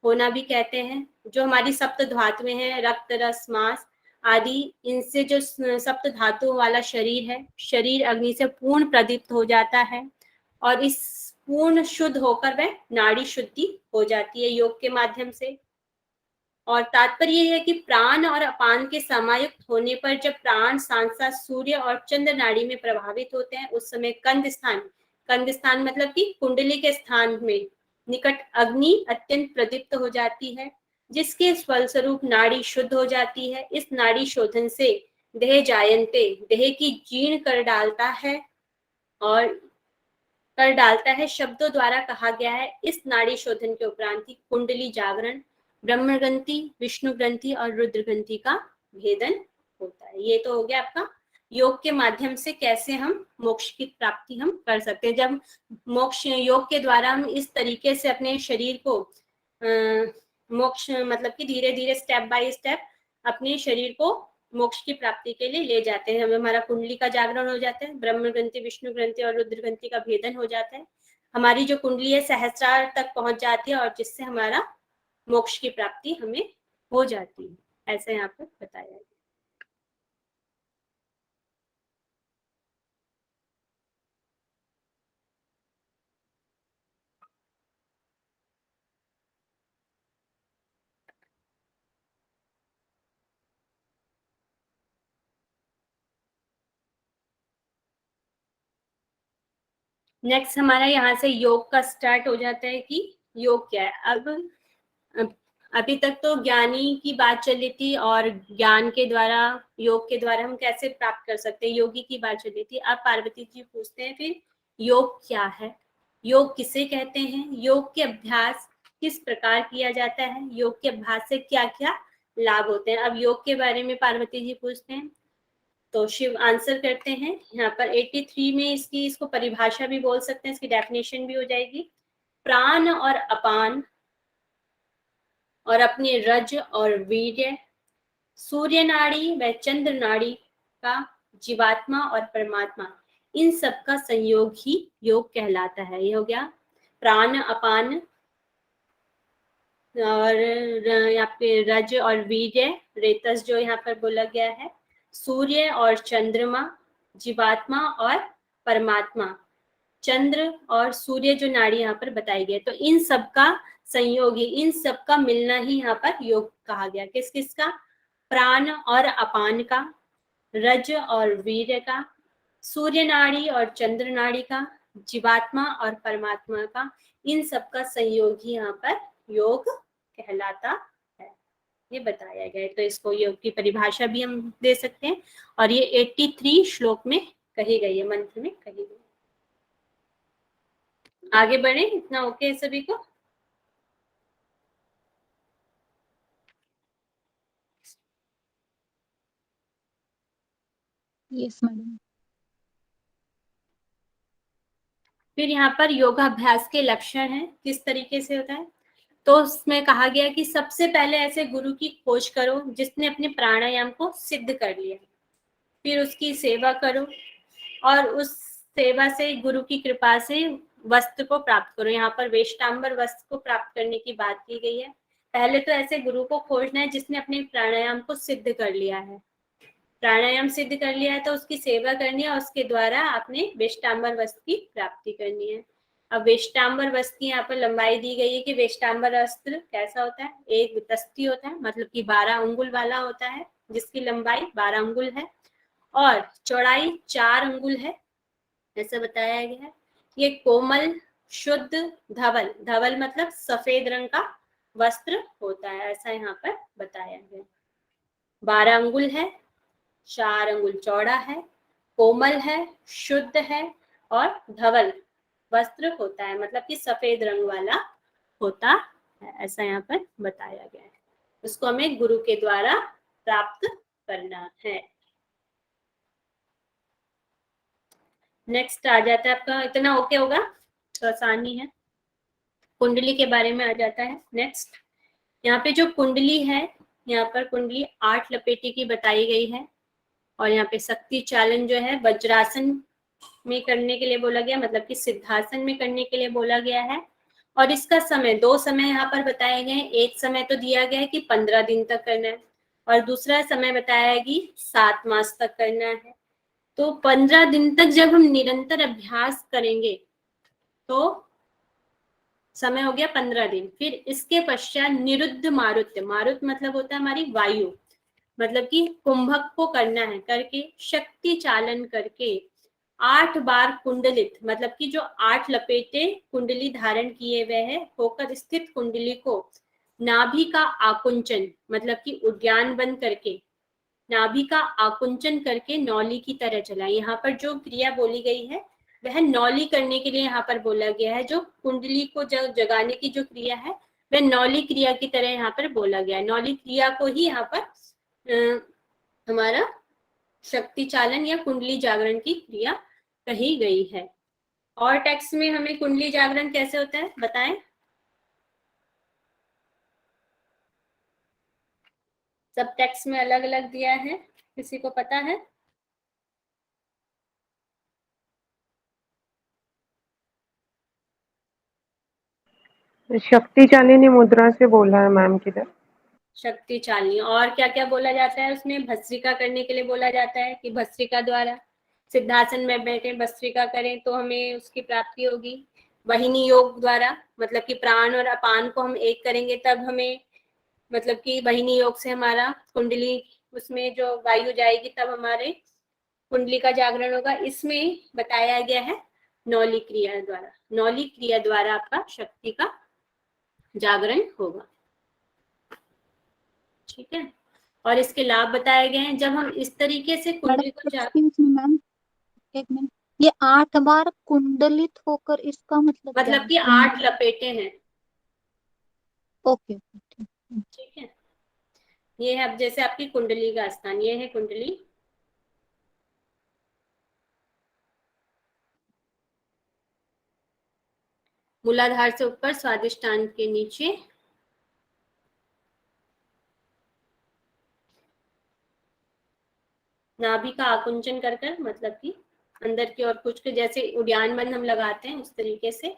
होना भी कहते हैं। जो हमारी सप्त धातुएं हैं, रक्त रस मांस आदि, इनसे जो सप्त धातुओं वाला शरीर है, शरीर अग्नि से पूर्ण प्रदीप्त हो जाता है, और इस पूर्ण शुद्ध होकर वह नाड़ी शुद्धि हो जाती है योग के माध्यम से। और तात्पर्य यह है कि प्राण और अपान के समायुक्त होने पर जब प्राण सांसा सूर्य और चंद्र नाड़ी में प्रभावित होते हैं, उस समय कंद स्थान मतलब कि कुंडली के स्थान में निकट अग्नि अत्यंत प्रदीप्त हो जाती है, जिसके फलस्वरूप नाड़ी शुद्ध हो जाती है। इस नाड़ी शोधन से देह जायन्ते, देह की जीर्ण कर डालता है शब्दों द्वारा कहा गया है। इस नाड़ी शोधन के उपरांत ही कुंडली जागरण, ब्रह्म ग्रंथि, विष्णु ग्रंथि और रुद्र ग्रंथि का भेदन होता है। ये तो हो गया आपका योग के माध्यम से कैसे हम मोक्ष की प्राप्ति हम कर सकते हैं। जब मोक्ष योग के द्वारा हम इस तरीके से अपने शरीर को मोक्ष मतलब कि धीरे धीरे स्टेप बाय स्टेप अपने शरीर को मोक्ष की प्राप्ति के लिए ले जाते हैं। हमारा कुंडली का जागरण हो जाता है, ब्रह्म ग्रंथि, विष्णु ग्रंथि और रुद्र ग्रंथि का भेदन हो जाता है। हमारी जो कुंडली है सहस्रार तक पहुंच जाती है, और जिससे हमारा मोक्ष की प्राप्ति हमें हो जाती है, ऐसा यहाँ पर बताया गया। नेक्स्ट हमारा यहाँ से योग का स्टार्ट हो जाता है कि योग क्या है। अब अभी तक तो ज्ञानी की बात चली थी, और ज्ञान के द्वारा, योग के द्वारा हम कैसे प्राप्त कर सकते हैं, योगी की बात चली थी। अब पार्वती जी पूछते हैं फिर योग क्या है, योग किसे कहते हैं, योग के अभ्यास किस प्रकार किया जाता है, योग के अभ्यास से क्या क्या लाभ होते हैं। अब योग के बारे में पार्वती जी पूछते हैं, तो शिव आंसर करते हैं यहाँ पर 83 में। इसको परिभाषा भी बोल सकते हैं, इसकी डेफिनेशन भी हो जाएगी। प्राण और अपान और अपने रज और वीर्य, सूर्य नाड़ी व चंद्र नाड़ी का जीवात्मा और परमात्मा, इन सब का संयोग ही योग कहलाता है। ये हो गया प्राण अपान और यहाँ पे रज और वीर्य, रेतस जो यहाँ पर बोला गया है, सूर्य और चंद्रमा, जीवात्मा और परमात्मा, चंद्र और सूर्य जो नाड़ी यहाँ पर बताई गई, तो इन सब का संयोग ही, इन सब का मिलना ही यहाँ पर योग कहा गया। किस किस का? प्राण और अपान का, रज और वीर्य का, सूर्य नाड़ी और चंद्र नाड़ी का, जीवात्मा और परमात्मा का, इन सब का संयोग ही यहाँ पर योग कहलाता है। ये बताया गया है। तो इसको योग की परिभाषा भी हम दे सकते हैं और ये 83 श्लोक में कही गई है, मंत्र में कही गई। आगे बढ़े, इतना ओके है सभी को? Yes madam. फिर यहाँ पर योगाभ्यास के लक्षण हैं, किस तरीके से होता है। तो उसमें कहा गया कि सबसे पहले ऐसे गुरु की खोज करो जिसने अपने प्राणायाम को सिद्ध कर लिया, फिर उसकी सेवा करो और उस सेवा से, गुरु की कृपा से वस्त्र को प्राप्त करो। यहाँ पर वेष्टांबर वस्त्र को प्राप्त करने की बात की गई है। पहले तो ऐसे गुरु को खोजना है जिसने अपने प्राणायाम को सिद्ध कर लिया है। प्राणायाम सिद्ध कर लिया है तो उसकी सेवा करनी है और उसके द्वारा अपने वेष्टांबर वस्त्र की प्राप्ति करनी है। अब वेष्टांबर वस्त्र की यहाँ पर लंबाई दी गई है कि वेष्टांबर वस्त्र कैसा होता है, एक वितस्ती होता है, मतलब कि 12 अंगुल वाला होता है, जिसकी लंबाई 12 अंगुल है और चौड़ाई 4 अंगुल है, ऐसा बताया गया है। ये कोमल शुद्ध धवल, धवल मतलब सफेद रंग का वस्त्र होता है, ऐसा यहाँ पर बताया गया। 12 अंगुल है, 4 अंगुल चौड़ा है, कोमल है, शुद्ध है और धवल वस्त्र होता है, मतलब कि सफेद रंग वाला होता है, ऐसा यहाँ पर बताया गया है। उसको हमें गुरु के द्वारा प्राप्त करना है। नेक्स्ट आ जाता है आपका, इतना ओके होगा तो आसानी है। कुंडली के बारे में आ जाता है नेक्स्ट। यहाँ पे जो कुंडली है, यहाँ पर कुंडली 8 लपेटे की बताई गई है और यहाँ पे शक्ति चालन जो है वज्रासन में करने के लिए बोला गया, मतलब कि सिद्धासन में करने के लिए बोला गया है। और इसका समय, 2 समय यहाँ पर बताए गए हैं। एक समय तो दिया गया है कि 15 दिन तक करना है और दूसरा समय बताया है कि 7 मास तक करना है। तो 15 दिन तक जब हम निरंतर अभ्यास करेंगे तो समय हो गया 15 दिन। फिर इसके पश्चात निरुद्ध मारुत्य, मारुत मतलब होता है हमारी वायु, मतलब कि कुंभक को करना है, करके शक्ति चालन करके 8 बार कुंडलित, मतलब कि जो 8 लपेटे कुंडली धारण किए हुए है होकर स्थित कुंडली को नाभि का आकुंचन, मतलब कि उद्यान बंद करके नाभि का आकुंचन करके नौली की तरह चलाएं। यहाँ पर जो क्रिया बोली गई है वह नौली करने के लिए यहाँ पर बोला गया है। जो कुंडली को जगाने की जो क्रिया है वह नौली क्रिया की तरह यहाँ पर बोला गया है। नौली क्रिया को ही यहाँ पर हमारा शक्ति चालन या कुंडली जागरण की क्रिया कही गई है। और टेक्स्ट में हमें कुंडली जागरण कैसे होता है बताएं। सब टेक्स्ट में अलग अलग दिया है, किसी को पता है? शक्ति चालिनी मुद्रा से बोला है मैम किधर। शक्ति चालिनी, और क्या क्या बोला जाता है उसमें? भस्त्रिका करने के लिए बोला जाता है कि भस्त्रिका द्वारा सिद्धासन में बैठे भस्त्रिका करें तो हमें उसकी प्राप्ति होगी। वाहिनी योग द्वारा, मतलब कि प्राण और अपान को हम एक करेंगे तब हमें, मतलब कि वाहिनी योग से हमारा कुंडली, उसमें जो वायु जाएगी तब हमारे कुंडली का जागरण होगा। इसमें बताया गया है नौली क्रिया द्वारा, नौली क्रिया द्वारा आपका शक्ति का जागरण होगा। ठीक है, और इसके लाभ बताए गए हैं। जब हम इस तरीके से कुंडली को एक्सक्यूज मी मैम, एक मिनट। ये 8 बार कुंडलित होकर, इसका मतलब क्या मतलब है? कि 8 लपेटे हैं। ओके, ठीक है, ये है अब जैसे आपकी कुंडली का स्थान, ये है कुंडली। मूलाधार से ऊपर, स्वादिष्टान के नीचे। नाभि का आकुंचन कर कर, मतलब कि अंदर की ओर कुछ के जैसे उद्यान बंद हम लगाते हैं उस तरीके से,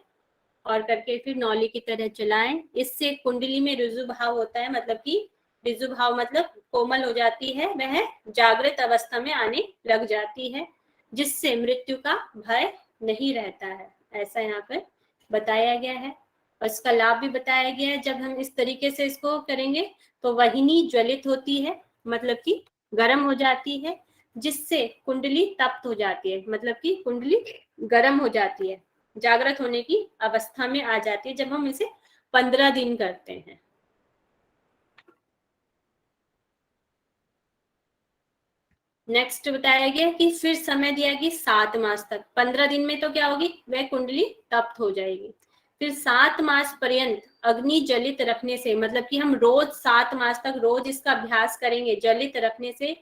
और करके फिर नौली की तरह चलाएं। इससे कुंडली में ऋजु भाव होता है, मतलब कि ऋजु भाव मतलब कोमल हो जाती है, वह जागृत अवस्था में आने लग जाती है, जिससे मृत्यु का भय नहीं रहता है, ऐसा यहाँ पर बताया गया है। और इसका लाभ भी बताया गया है। जब हम इस तरीके से इसको करेंगे तो वाहिनी ज्वलित होती है, मतलब कि गर्म हो जाती है, जिससे कुंडली तप्त हो जाती है, मतलब कि कुंडली गर्म हो जाती है, जागृत होने की अवस्था में आ जाती है जब हम इसे 15 दिन करते हैं। नेक्स्ट बताया गया कि फिर समय दिया कि 7 मास तक। 15 दिन में तो क्या होगी, वह कुंडली तप्त हो जाएगी। फिर 7 मास पर्यंत अग्नि जलित रखने से, मतलब कि हम रोज 7 मास तक रोज इसका अभ्यास करेंगे, जलित रखने से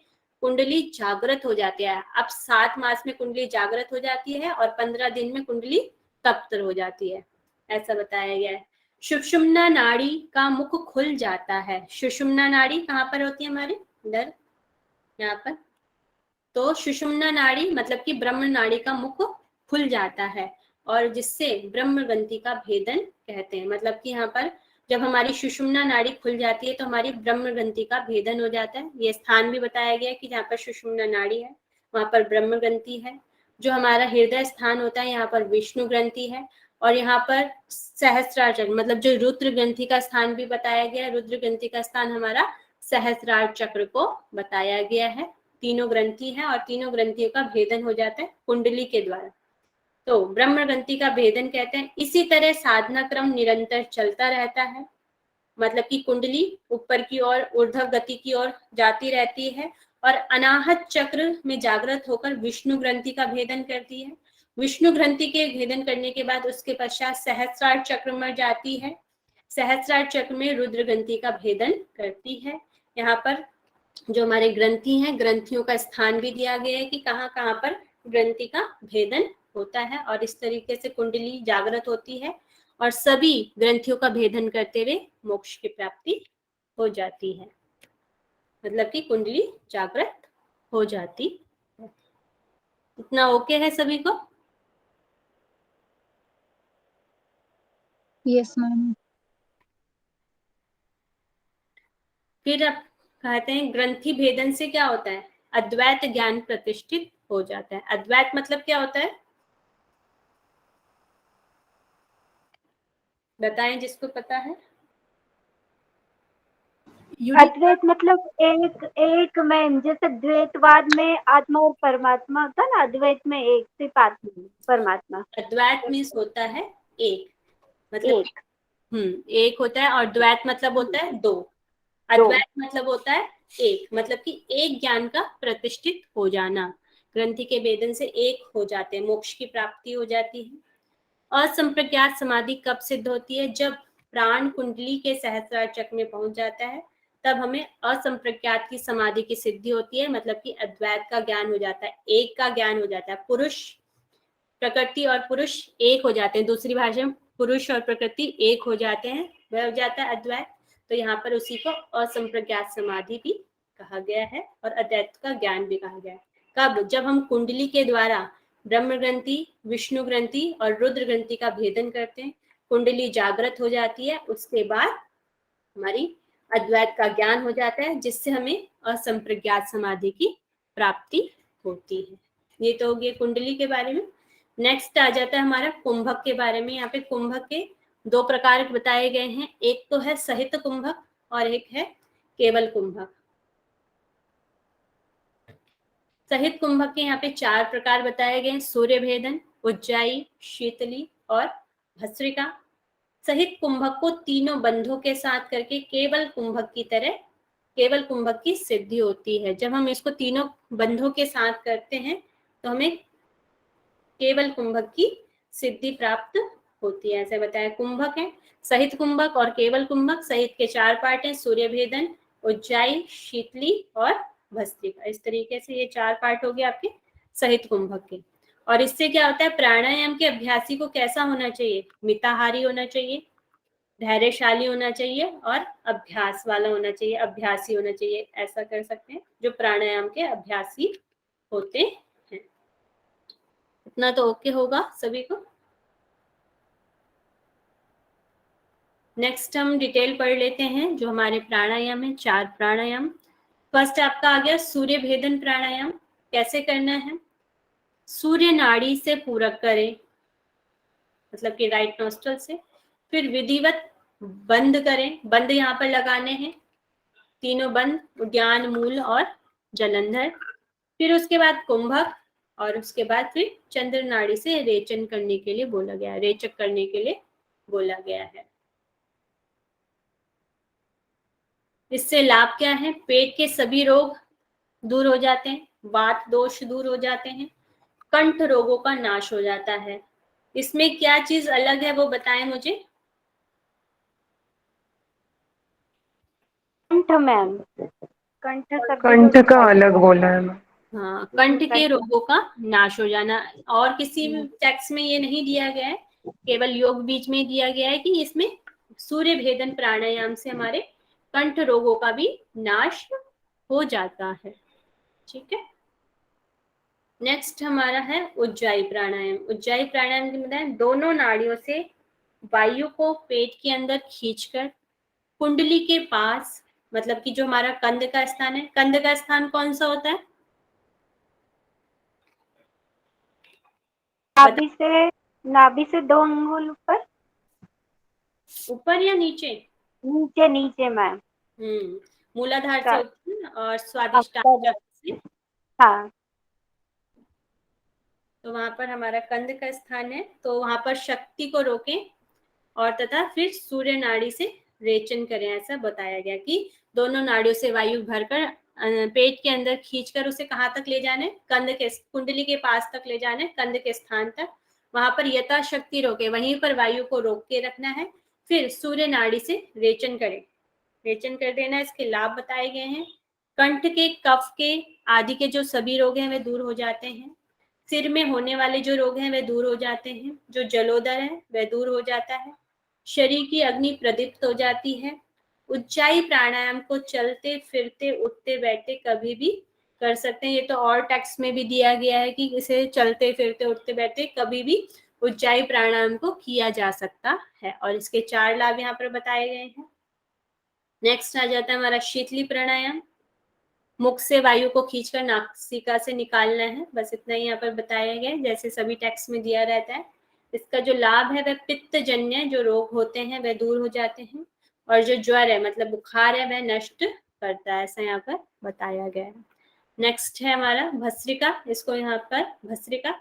कुंडली जागृत हो जाती है। अब 7 मास में कुंडली जागृत हो जाती है और 15 दिन में कुंडली तप्त हो जाती है, ऐसा बताया गया है। सुषुम्ना नाड़ी का मुख खुल जाता है। सुषुम्ना नाड़ी कहाँ पर होती है हमारे, इधर यहाँ पर। तो सुषुम्ना नाड़ी मतलब कि ब्रह्म नाड़ी का मुख खुल जाता है, और जिससे ब्रह्म ग्रंथि का भेदन कहते हैं। मतलब कि यहाँ पर जब हमारी सुषुम्ना नाड़ी खुल जाती है तो हमारी ब्रह्म ग्रंथि का भेदन हो जाता है। ये स्थान भी बताया गया है कि जहाँ पर सुषुम्ना नाड़ी है वहां पर ब्रह्म ग्रंथि है। जो हमारा हृदय स्थान होता है यहाँ पर विष्णु ग्रंथि है, और यहाँ पर सहस्रार चक्र मतलब जो रुद्र ग्रंथि का स्थान भी बताया गया है। रुद्र ग्रंथि का स्थान हमारा सहस्रार चक्र को बताया गया है। तीनों ग्रंथि है और तीनों ग्रंथियों का भेदन हो जाता है कुंडली के द्वारा, तो ब्रह्म ग्रंथि का भेदन कहते हैं। इसी तरह साधना क्रम निरंतर चलता रहता है, मतलब कि कुंडली ऊपर की ओर ऊर्ध्व गति की ओर जाती रहती है, और अनाहत चक्र में जागृत होकर विष्णु ग्रंथि का भेदन करती है। विष्णु ग्रंथि के भेदन करने के बाद उसके पश्चात सहस्रार चक्र में जाती है। सहस्रार चक्र में रुद्र ग्रंथि का भेदन करती है। यहाँ पर जो हमारे ग्रंथि हैं, ग्रंथियों का स्थान भी दिया गया है कि कहाँ कहाँ पर ग्रंथि का भेदन होता है, और इस तरीके से कुंडली जागृत होती है और सभी ग्रंथियों का भेदन करते हुए मोक्ष की प्राप्ति हो जाती है। मतलब कि कुंडली जागृत हो जाती है। इतना ओके है सभी को? Yes ma'am. फिर अब कहते हैं ग्रंथि भेदन से क्या होता है, अद्वैत ज्ञान प्रतिष्ठित हो जाता है। अद्वैत मतलब क्या होता है, बताएं जिसको पता है। अद्वैत मतलब एक में, जैसे द्वैतवाद में आत्मा और परमात्मा होता है ना, अद्वैत में एक सिर्फ आत्मा परमात्मा। अद्वैत मीन्स होता है एक, मतलब एक एक होता है, और द्वैत मतलब होता है दो। अद्वैत मतलब होता है एक, मतलब कि एक ज्ञान का प्रतिष्ठित हो जाना। ग्रंथि के भेदन से एक हो जाते हैं, मोक्ष की प्राप्ति हो जाती है। असंप्रज्ञात समाधि कब सिद्ध होती है, जब प्राण कुंडली के सहस्रार चक्र में पहुंच जाता है, तब हमें असंप्रज्ञात की समाधि की सिद्धि होती है। मतलब कि अद्वैत का ज्ञान हो जाता है, एक का ज्ञान हो जाता है। पुरुष प्रकृति और पुरुष एक हो जाते हैं, दूसरी भाषा में पुरुष और प्रकृति एक हो जाते हैं, वह हो जाता है अद्वैत। तो यहाँ पर उसी को असंप्रज्ञात समाधि भी कहा गया है और अद्वैत का ज्ञान भी कहा गया है। कब, जब हम कुंडली के द्वारा ब्रह्म ग्रंथि, विष्णु ग्रंथि और रुद्र ग्रंथि का भेदन करते हैं, कुंडली जागृत हो जाती है, उसके बाद हमारी अद्वैत का ज्ञान हो जाता है, जिससे हमें असंप्रज्ञात समाधि की प्राप्ति होती है। ये तो हो गया कुंडली के बारे में। नेक्स्ट आ जाता है हमारा कुंभक के बारे में। यहाँ पे कुंभक के दो प्रकार बताए गए हैं, एक तो है सहित कुंभक और एक है केवल कुंभक। सहित कुंभक के यहाँ पे 4 प्रकार बताए गए हैं, सूर्य भेदन, उज्जाई, शीतली और भस्त्रिका। सहित कुंभक को तीनों बंधों के साथ करके केवल कुंभक की तरह, केवल कुंभक की सिद्धि होती है। जब हम इसको तीनों बंधों के साथ करते हैं तो हमें केवल कुंभक की सिद्धि प्राप्त होती है, ऐसे बताया। कुंभक है सहित कुंभक और केवल कुंभक। सहित के 4 पार्ट हैं, सूर्य भेदन, उज्जाई, शीतली और भस्त्रिका। इस तरीके से ये 4 पार्ट हो गए आपके सहित कुंभक के। और इससे क्या होता है, प्राणायाम के अभ्यासी को कैसा होना चाहिए, मिताहारी होना चाहिए, धैर्यशाली होना चाहिए और अभ्यास वाला होना चाहिए, अभ्यासी होना चाहिए, ऐसा कर सकते हैं जो प्राणायाम के अभ्यासी होते हैं। इतना तो ओके होगा सभी को। नेक्स्ट हम डिटेल पढ़ लेते हैं जो हमारे प्राणायाम है, 4 प्राणायाम। फर्स्ट आपका आ गया सूर्य भेदन प्राणायाम। कैसे करना है, सूर्य नाड़ी से पूरक करें, मतलब कि राइट नोस्ट्रल से, फिर विधिवत बंद करें, बंद यहाँ पर लगाने हैं, तीनों बंद, उद्यान, मूल और जलंधर। फिर उसके बाद कुंभक और उसके बाद फिर चंद्र नाड़ी से रेचन करने के लिए बोला गया है, रेचक करने के लिए बोला गया है। इससे लाभ क्या है, पेट के सभी रोग दूर हो जाते हैं, वात दोष दूर हो जाते हैं, कंठ रोगों का नाश हो जाता है। इसमें क्या चीज अलग है वो बताएं मुझे। कंठ मैम, कंठ कंठ का अलग बोला है मैम। हाँ, कंठ के रोगों का नाश हो जाना। और किसी भी टेक्स्ट में ये नहीं दिया गया है, केवल योग बीज में दिया गया है कि इसमें सूर्य भेदन प्राणायाम से हमारे कंठ रोगों का भी नाश हो जाता है। ठीक है, नेक्स्ट हमारा है उज्जाई प्राणायाम। उज्जाई प्राणायाम की बताएं, दोनों नाड़ियों से वायु को पेट के अंदर खींचकर कुंडली के पास, मतलब कि जो हमारा कंध का स्थान है, कंध का स्थान कौन सा होता है, नाभि से 2 अंगुल ऊपर, ऊपर या नीचे, नीचे नीचे मैम। मूलाधार से ऊपर और स्वादिष्टान से, हाँ, तो वहां पर हमारा कंध का स्थान है, तो वहां पर शक्ति को रोकें और तथा फिर सूर्य नाड़ी से रेचन करें। ऐसा बताया गया कि दोनों नाड़ियों से वायु भरकर पेट के अंदर खींचकर उसे कहाँ तक ले जाने, कंध के कुंडली के पास तक ले जाने, कंध के स्थान तक, वहां पर यथाशक्ति रोके, वहीं पर वायु को रोक के रखना है, फिर सूर्य नाड़ी से रेचन करें, रेचन कर देना। इसके लाभ बताए गए हैं, कंठ के कफ के आदि के जो सभी रोग हैं वे दूर हो जाते हैं, सिर में होने वाले जो रोग हैं वे दूर हो जाते हैं, जो जलोदर है वह दूर हो जाता है, शरीर की अग्नि प्रदीप्त हो जाती है। उज्जाई प्राणायाम को चलते फिरते उठते बैठते कभी भी कर सकते हैं। ये तो और टेक्स्ट में भी दिया गया है कि इसे चलते फिरते उठते बैठते कभी भी उज्जाई प्राणायाम को किया जा सकता है, और इसके 4 लाभ यहाँ पर बताए गए हैं। नेक्स्ट आ जाता है हमारा शीतली प्राणायाम। मुख से वायु को खींचकर नासिका से निकालना है, बस इतना ही यहाँ पर बताया गया है, जैसे सभी टेक्स्ट में दिया रहता है। इसका जो लाभ है वह पित्त जन्य जो रोग होते हैं वह दूर हो जाते हैं, और जो ज्वर है मतलब बुखार है वह नष्ट करता है, ऐसा यहाँ पर बताया गया है। नेक्स्ट है हमारा भस्त्रिका। इसको यहाँ पर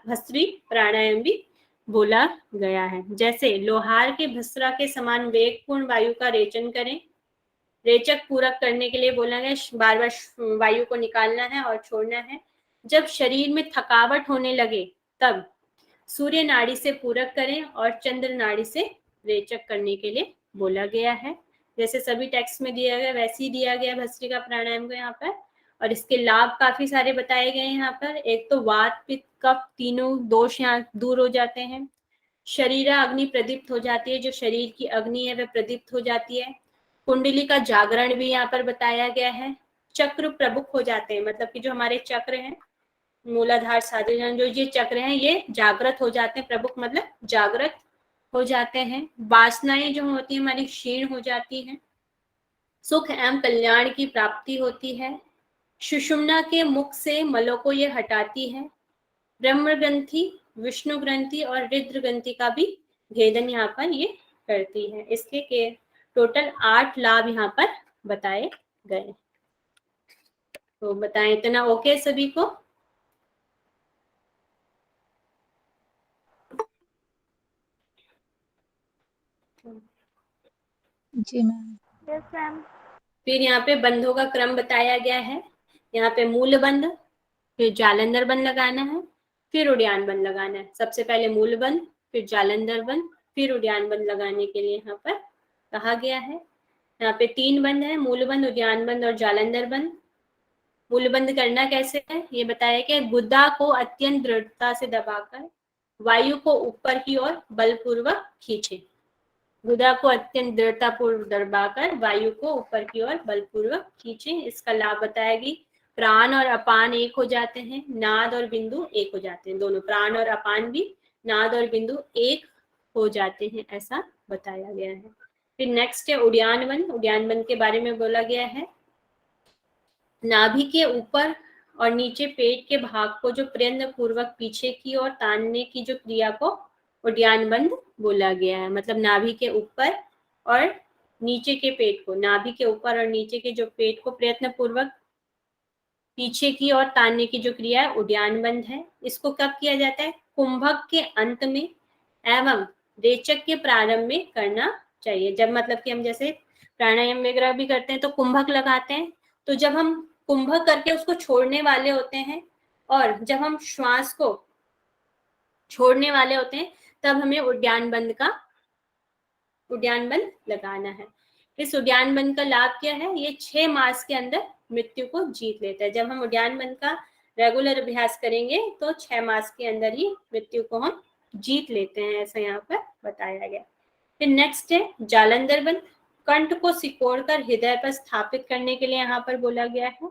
भस्त्री प्राणायाम भी बोला गया है। जैसे लोहार के भस्त्रा के समान वेगपूर्ण वायु का रेचन करें, रेचक पूरक करने के लिए बोला गया, बार बार वायु को निकालना है और छोड़ना है। जब शरीर में थकावट होने लगे तब सूर्य नाड़ी से पूरक करें और चंद्र नाड़ी से रेचक करने के लिए बोला गया है। जैसे सभी टेक्स्ट में दिया गया वैसे ही दिया गया भस्त्रिका प्राणायाम को यहाँ पर, और इसके लाभ काफी सारे बताए गए हैं यहाँ पर। एक तो वात पित्त कफ तीनों दोष यहाँ दूर हो जाते हैं, शरीरा अग्नि प्रदीप्त हो जाती है, जो शरीर की अग्नि है वह प्रदीप्त हो जाती है, कुंडली का जागरण भी यहाँ पर बताया गया है, चक्र प्रमुख हो जाते हैं, मतलब कि जो हमारे चक्र हैं मूलाधार साधारण जो ये चक्र हैं ये जागृत हो जाते हैं, प्रमुख मतलब जागृत हो जाते हैं, वासनाएं जो होती है हमारी क्षीण हो जाती हैं, सुख एवं कल्याण की प्राप्ति होती है, सुषुम्ना के मुख से मलों को ये हटाती है, ब्रह्म ग्रंथि, विष्णु ग्रंथि और रुद्र ग्रंथि का भी भेदन यहाँ पर ये करती है। इसके के टोटल 8 लाभ यहाँ पर बताए गए। तो बताएं इतना ओके सभी को। जी मैम। Yes ma'am. फिर यहाँ पे बंधों का क्रम बताया गया है। यहाँ पे मूल बंध, फिर जालंधर बंध लगाना है, फिर उद्यान बंध लगाना है। सबसे पहले मूल बंध, फिर जालंधर बंध, फिर उद्यान बंध लगाने के लिए यहाँ पर कहा गया है। यहाँ पे 3 बंध है, मूल बंध, उद्यान बंध और जालंधर बंध। मूलबंध करना कैसे है ये बताया कि गुदा को अत्यंत दृढ़ता से दबाकर वायु को ऊपर की ओर बलपूर्वक खींचे। गुदा को अत्यंत दृढ़तापूर्वक दबाकर वायु को ऊपर की ओर बलपूर्वक खींचे। इसका लाभ बताएगी प्राण और अपान एक हो जाते हैं, नाद और बिंदु एक हो जाते हैं, दोनों प्राण और अपान भी नाद और बिंदु एक हो जाते हैं, ऐसा बताया गया है। फिर नेक्स्ट है उड्डयन बंध। उड्डयन बंध के बारे में बोला गया है नाभि के ऊपर और नीचे पेट के भाग को जो प्रयत्न पूर्वक पीछे की ओर तानने की जो क्रिया को उड्डयन बंध बोला गया है। मतलब नाभि के ऊपर और नीचे के पेट को, नाभि के ऊपर और नीचे के जो पेट को प्रयत्न पूर्वक पीछे की ओर तानने की जो क्रिया है उड्डयन बंध है। इसको कब किया जाता है? कुंभक के अंत में एवं रेचक के प्रारंभ में करना चाहिए। जब मतलब कि हम जैसे प्राणायाम वगैरह भी करते हैं तो कुंभक लगाते हैं, तो जब हम कुंभक करके उसको छोड़ने वाले होते हैं और जब हम श्वास को छोड़ने वाले होते हैं तब हमें उड्डयन बंध लगाना है। इस उड्डयन बंध का लाभ क्या है? ये 6 मास के अंदर मृत्यु को जीत लेता है। जब हम उड्डयन बंध का रेगुलर अभ्यास करेंगे तो 6 मास के अंदर ही मृत्यु को हम जीत लेते हैं, ऐसा यहाँ पर बताया गया। फिर नेक्स्ट है जालंधर बंध। कंठ को सिकोड़कर हृदय पर स्थापित करने के लिए यहाँ पर बोला गया है।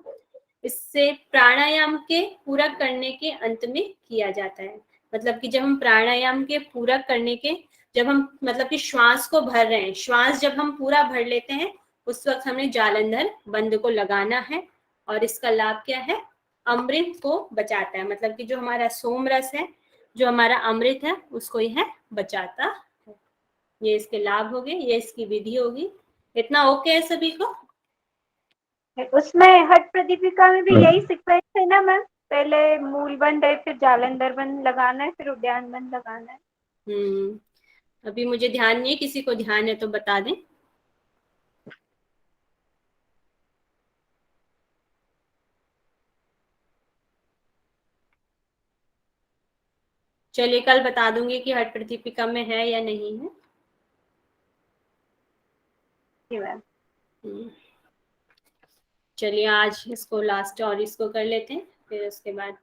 इससे प्राणायाम के पूरा करने के अंत में किया जाता है। मतलब कि जब हम प्राणायाम के पूरा करने के, जब हम मतलब कि श्वास को भर रहे हैं, श्वास जब हम पूरा भर लेते हैं उस वक्त हमें जालंधर बंध को लगाना है। और इसका लाभ क्या है? अमृत को बचाता है। मतलब कि जो हमारा सोम रस है, जो हमारा अमृत है, उसको यह बचाता है। ये इसके लाभ हो गए, ये इसकी विधि होगी। इतना ओके है सभी को? उसमें हट प्रदीपिका में भी यही सीक्वेंस है ना मैम? पहले मूल बंध है, फिर जालंधर बंध लगाना है, फिर उड्डयन बंध लगाना है। अभी मुझे ध्यान नहीं है, किसी को ध्यान है तो बता दें। चलिए कल बता दूंगी कि हट प्रदीपिका में है या नहीं है। जी मैम। चलिए आज इसको लास्ट और इसको कर लेते हैं, फिर उसके बाद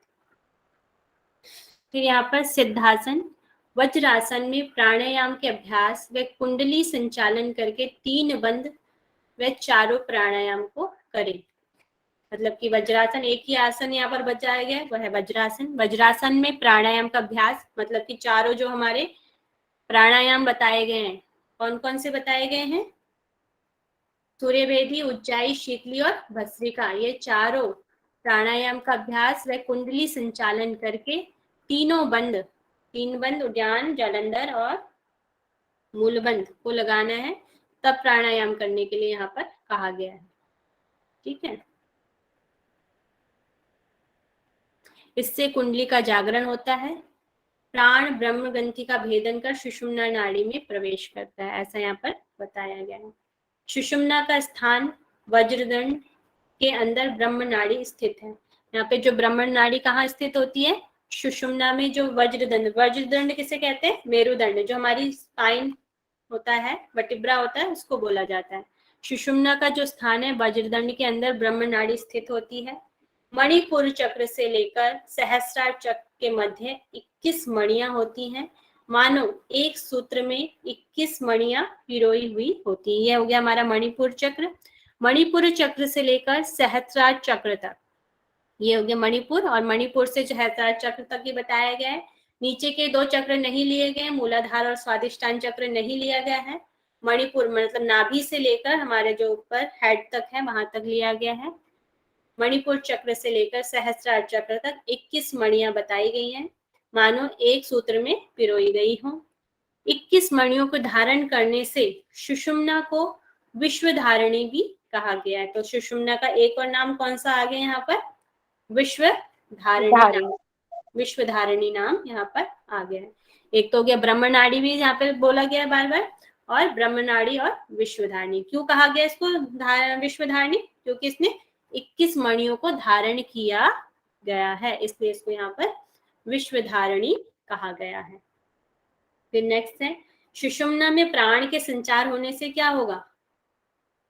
फिर यहाँ पर सिद्धासन। वज्रासन में प्राणायाम के अभ्यास व कुंडली संचालन करके 3 बंध व चारों प्राणायाम को करें। मतलब कि वज्रासन एक ही आसन यहाँ पर बताया गया है, वह है वज्रासन। वज्रासन में प्राणायाम का अभ्यास मतलब कि चारों जो हमारे प्राणायाम बताए गए हैं, कौन कौन से बताए गए हैं? सूर्यभेदी, उज्जाई, शीतली और भस्त्रिका, ये चारों प्राणायाम का अभ्यास व कुंडली संचालन करके 3 बंध उड्डयन, जालंधर और मूलबंध को लगाना है, तब प्राणायाम करने के लिए यहाँ पर कहा गया है। ठीक है, इससे कुंडली का जागरण होता है। प्राण ब्रह्म ग्रंथि का भेदन कर सुषुम्ना नाड़ी में प्रवेश करता है, ऐसा यहाँ पर बताया गया है। सुषुम्ना का स्थान वज्रदंड के अंदर ब्रह्म नाड़ी स्थित है। यहाँ पे जो ब्रह्म नाड़ी कहाँ स्थित होती है? सुषुम्ना में। जो वज्रदंड किसे कहते हैं? मेरुदंड, जो हमारी स्पाइन होता है, वर्टिब्रा होता है, उसको बोला जाता है। सुषुम्ना का जो स्थान है वज्रदंड के अंदर ब्रह्म नाड़ी स्थित होती है। मणिपुर चक्र से लेकर सहस्रार चक्र के मध्य 21 मणियां होती हैं, मानो एक सूत्र में 21 मणियां पिरोई हुई होती हैं। यह हो गया हमारा मणिपुर चक्र। मणिपुर चक्र से लेकर सहस्रार चक्र तक, ये हो गया मणिपुर, और मणिपुर से सहस्रार चक्र तक ये बताया गया है। नीचे के 2 चक्र नहीं लिए गए, मूलाधार और स्वादिष्टान चक्र नहीं लिया गया है। मणिपुर मतलब नाभि से लेकर हमारे जो ऊपर हेड तक है वहां तक लिया गया है। मणिपुर चक्र से लेकर सहस्रार चक्र तक 21 मणियां बताई गई हैं, मानो एक सूत्र में पिरोई गई हो। 21 मणियों को धारण करने से सुषुम्ना को विश्व धारिणी भी कहा गया है। तो सुषुम्ना का एक और नाम कौन सा आ गया यहाँ पर? विश्व धारिणी नाम यहाँ पर आ गया है। एक तो हो गया ब्रह्म नाड़ी, भी यहाँ पे बोला गया है बार बार, और ब्रह्म नाड़ी और विश्व धारिणी। क्यों कहा गया इसको विश्व धारिणी? क्योंकि इसने 21 मणियों को धारण किया गया है, इसलिए इसको यहाँ पर विश्व धारिणी कहा गया है। फिर नेक्स्ट है सुषुम्ना में प्राण के संचार होने से क्या होगा?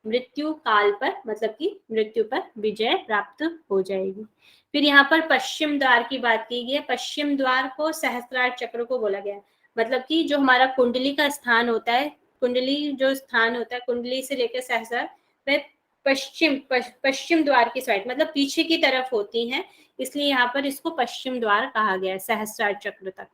मृत्यु काल पर, मतलब कि मृत्यु पर विजय प्राप्त हो जाएगी। फिर यहाँ पर पश्चिम द्वार की बात की गई है। पश्चिम द्वार को सहस्त्रार चक्र को बोला गया है, मतलब कि जो हमारा कुंडली का स्थान होता है, कुंडली जो स्थान होता है, कुंडली से लेकर सहस्त्रार, वह पश्चिम द्वार की साइड, मतलब पीछे की तरफ होती है, इसलिए यहाँ पर इसको पश्चिम द्वार कहा गया है सहस्त्रार चक्र तक।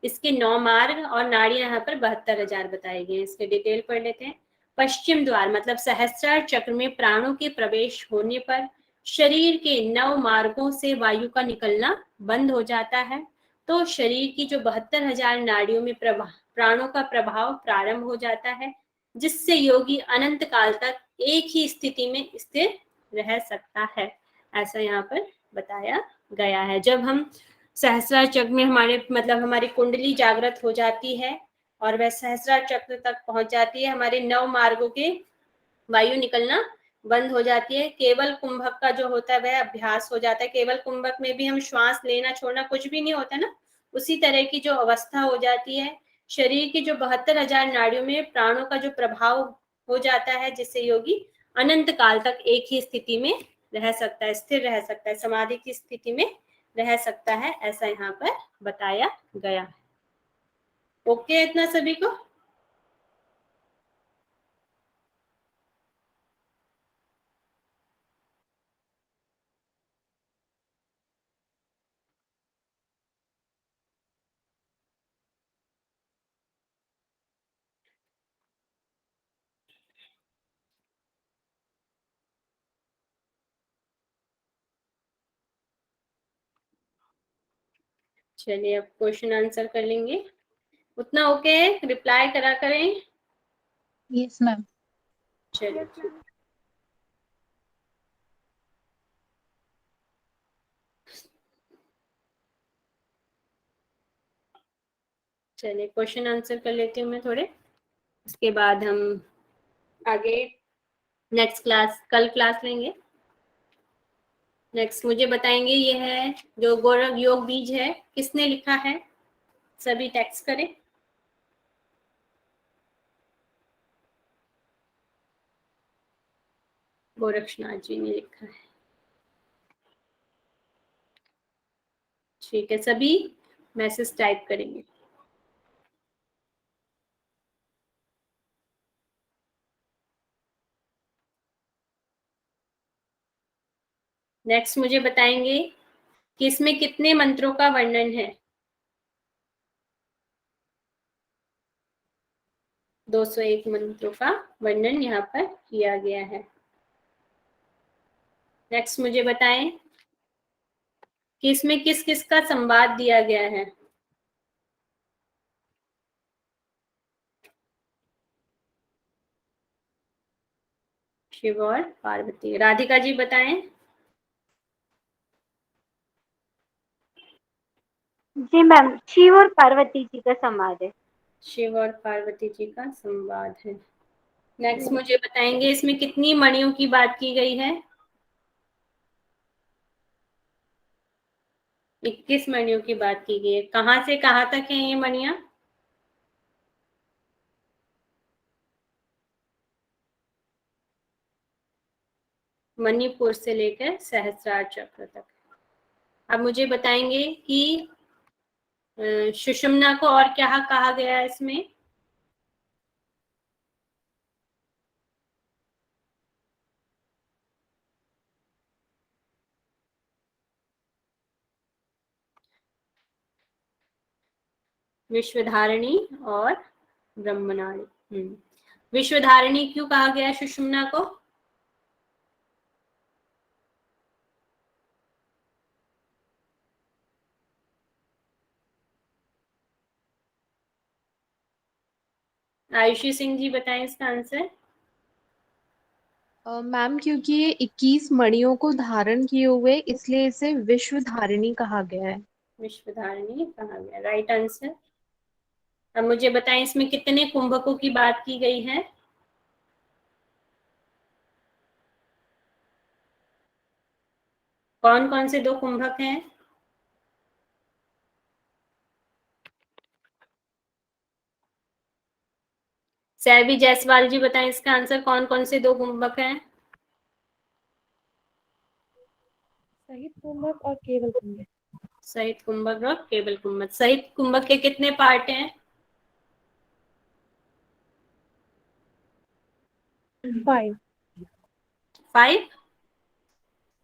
इसके 9 मार्ग और नाड़ी यहाँ पर 72,000 बताए गए हैं। इसके डिटेल पढ़ लेते हैं। पश्चिम द्वार मतलब सहस्त्रार चक्र में प्राणों के प्रवेश होने पर शरीर के 9 मार्गों से वायु का निकलना बंद हो जाता है, तो शरीर की जो 72,000 नाड़ियों में प्राणों का प्रभाव प्रारंभ हो जाता है, जिससे योगी अनंत काल तक एक ही स्थिति में स्थिर रह सकता है, ऐसा यहाँ पर बताया गया है। जब हम सहस्त्रार चक्र में हमारी कुंडली जागृत हो जाती है और वह सहस्त्रार चक्र तक पहुंच जाती है, हमारे 9 मार्गों के वायु निकलना बंद हो जाती है। केवल कुंभक का जो होता है वह अभ्यास हो जाता है। केवल कुंभक में भी हम श्वास लेना छोड़ना कुछ भी नहीं होता ना, उसी तरह की जो अवस्था हो जाती है। शरीर की जो 72,000 नाड़ियों में प्राणों का जो प्रभाव हो जाता है, जिससे योगी अनंत काल तक एक ही स्थिति में रह सकता है, स्थिर रह सकता है, समाधि की स्थिति में रह सकता है, ऐसा यहाँ पर बताया गया है। ओके इतना सभी को? चलिए अब क्वेश्चन आंसर कर लेंगे। उतना ओके है? रिप्लाई करा करें। Yes ma'am. चलिए Yes, ma'am. चलिए क्वेश्चन आंसर कर लेती हूँ मैं थोड़े, उसके बाद हम आगे नेक्स्ट क्लास, कल क्लास लेंगे। नेक्स्ट मुझे बताएंगे, ये है जो गोरख योग बीज है, किसने लिखा है? सभी टेक्स्ट करें। गोरक्षनाथ जी ने लिखा है। ठीक है, सभी मैसेज टाइप करेंगे। नेक्स्ट मुझे बताएंगे कि इसमें कितने मंत्रों का वर्णन है? 201 मंत्रों का वर्णन यहाँ पर किया गया है। नेक्स्ट मुझे बताएं कि इसमें किस किस का संवाद दिया गया है? शिव और पार्वती। राधिका जी बताएं। जी मैम, शिव और पार्वती जी का संवाद है। शिव और पार्वती जी का संवाद है। नेक्स्ट मुझे बताएंगे इसमें कितनी मणियों की बात की गई है? 21 मणियों की बात की गई है। कहाँ से कहाँ तक है ये मणियां? मणिपुर से लेकर सहस्रार चक्र तक। अब मुझे बताएंगे कि सुषुम्ना को और क्या कहा गया है इसमें? विश्वधारिणी और ब्रह्मनाड़ी। विश्वधारिणी क्यों कहा गया सुषुम्ना को? आयुषी सिंह जी बताएं इसका आंसर। मैम क्योंकि ये 21 मणियों को धारण किए हुए, इसलिए इसे विश्व धारिणी कहा गया है। विश्वधारिणी कहा गया, राइट आंसर। अब मुझे बताएं इसमें कितने कुंभकों की बात की गई है? कौन कौन से 2 कुंभक हैं? सैवी जायसवाल जी बताएं इसका आंसर, कौन कौन से 2 कुंभक हैं? सहित कुंभक और केवल कुंभक। सहित कुंभक और केवल कुंभक। सहित कुंभक के कितने पार्ट हैं? 5। 5?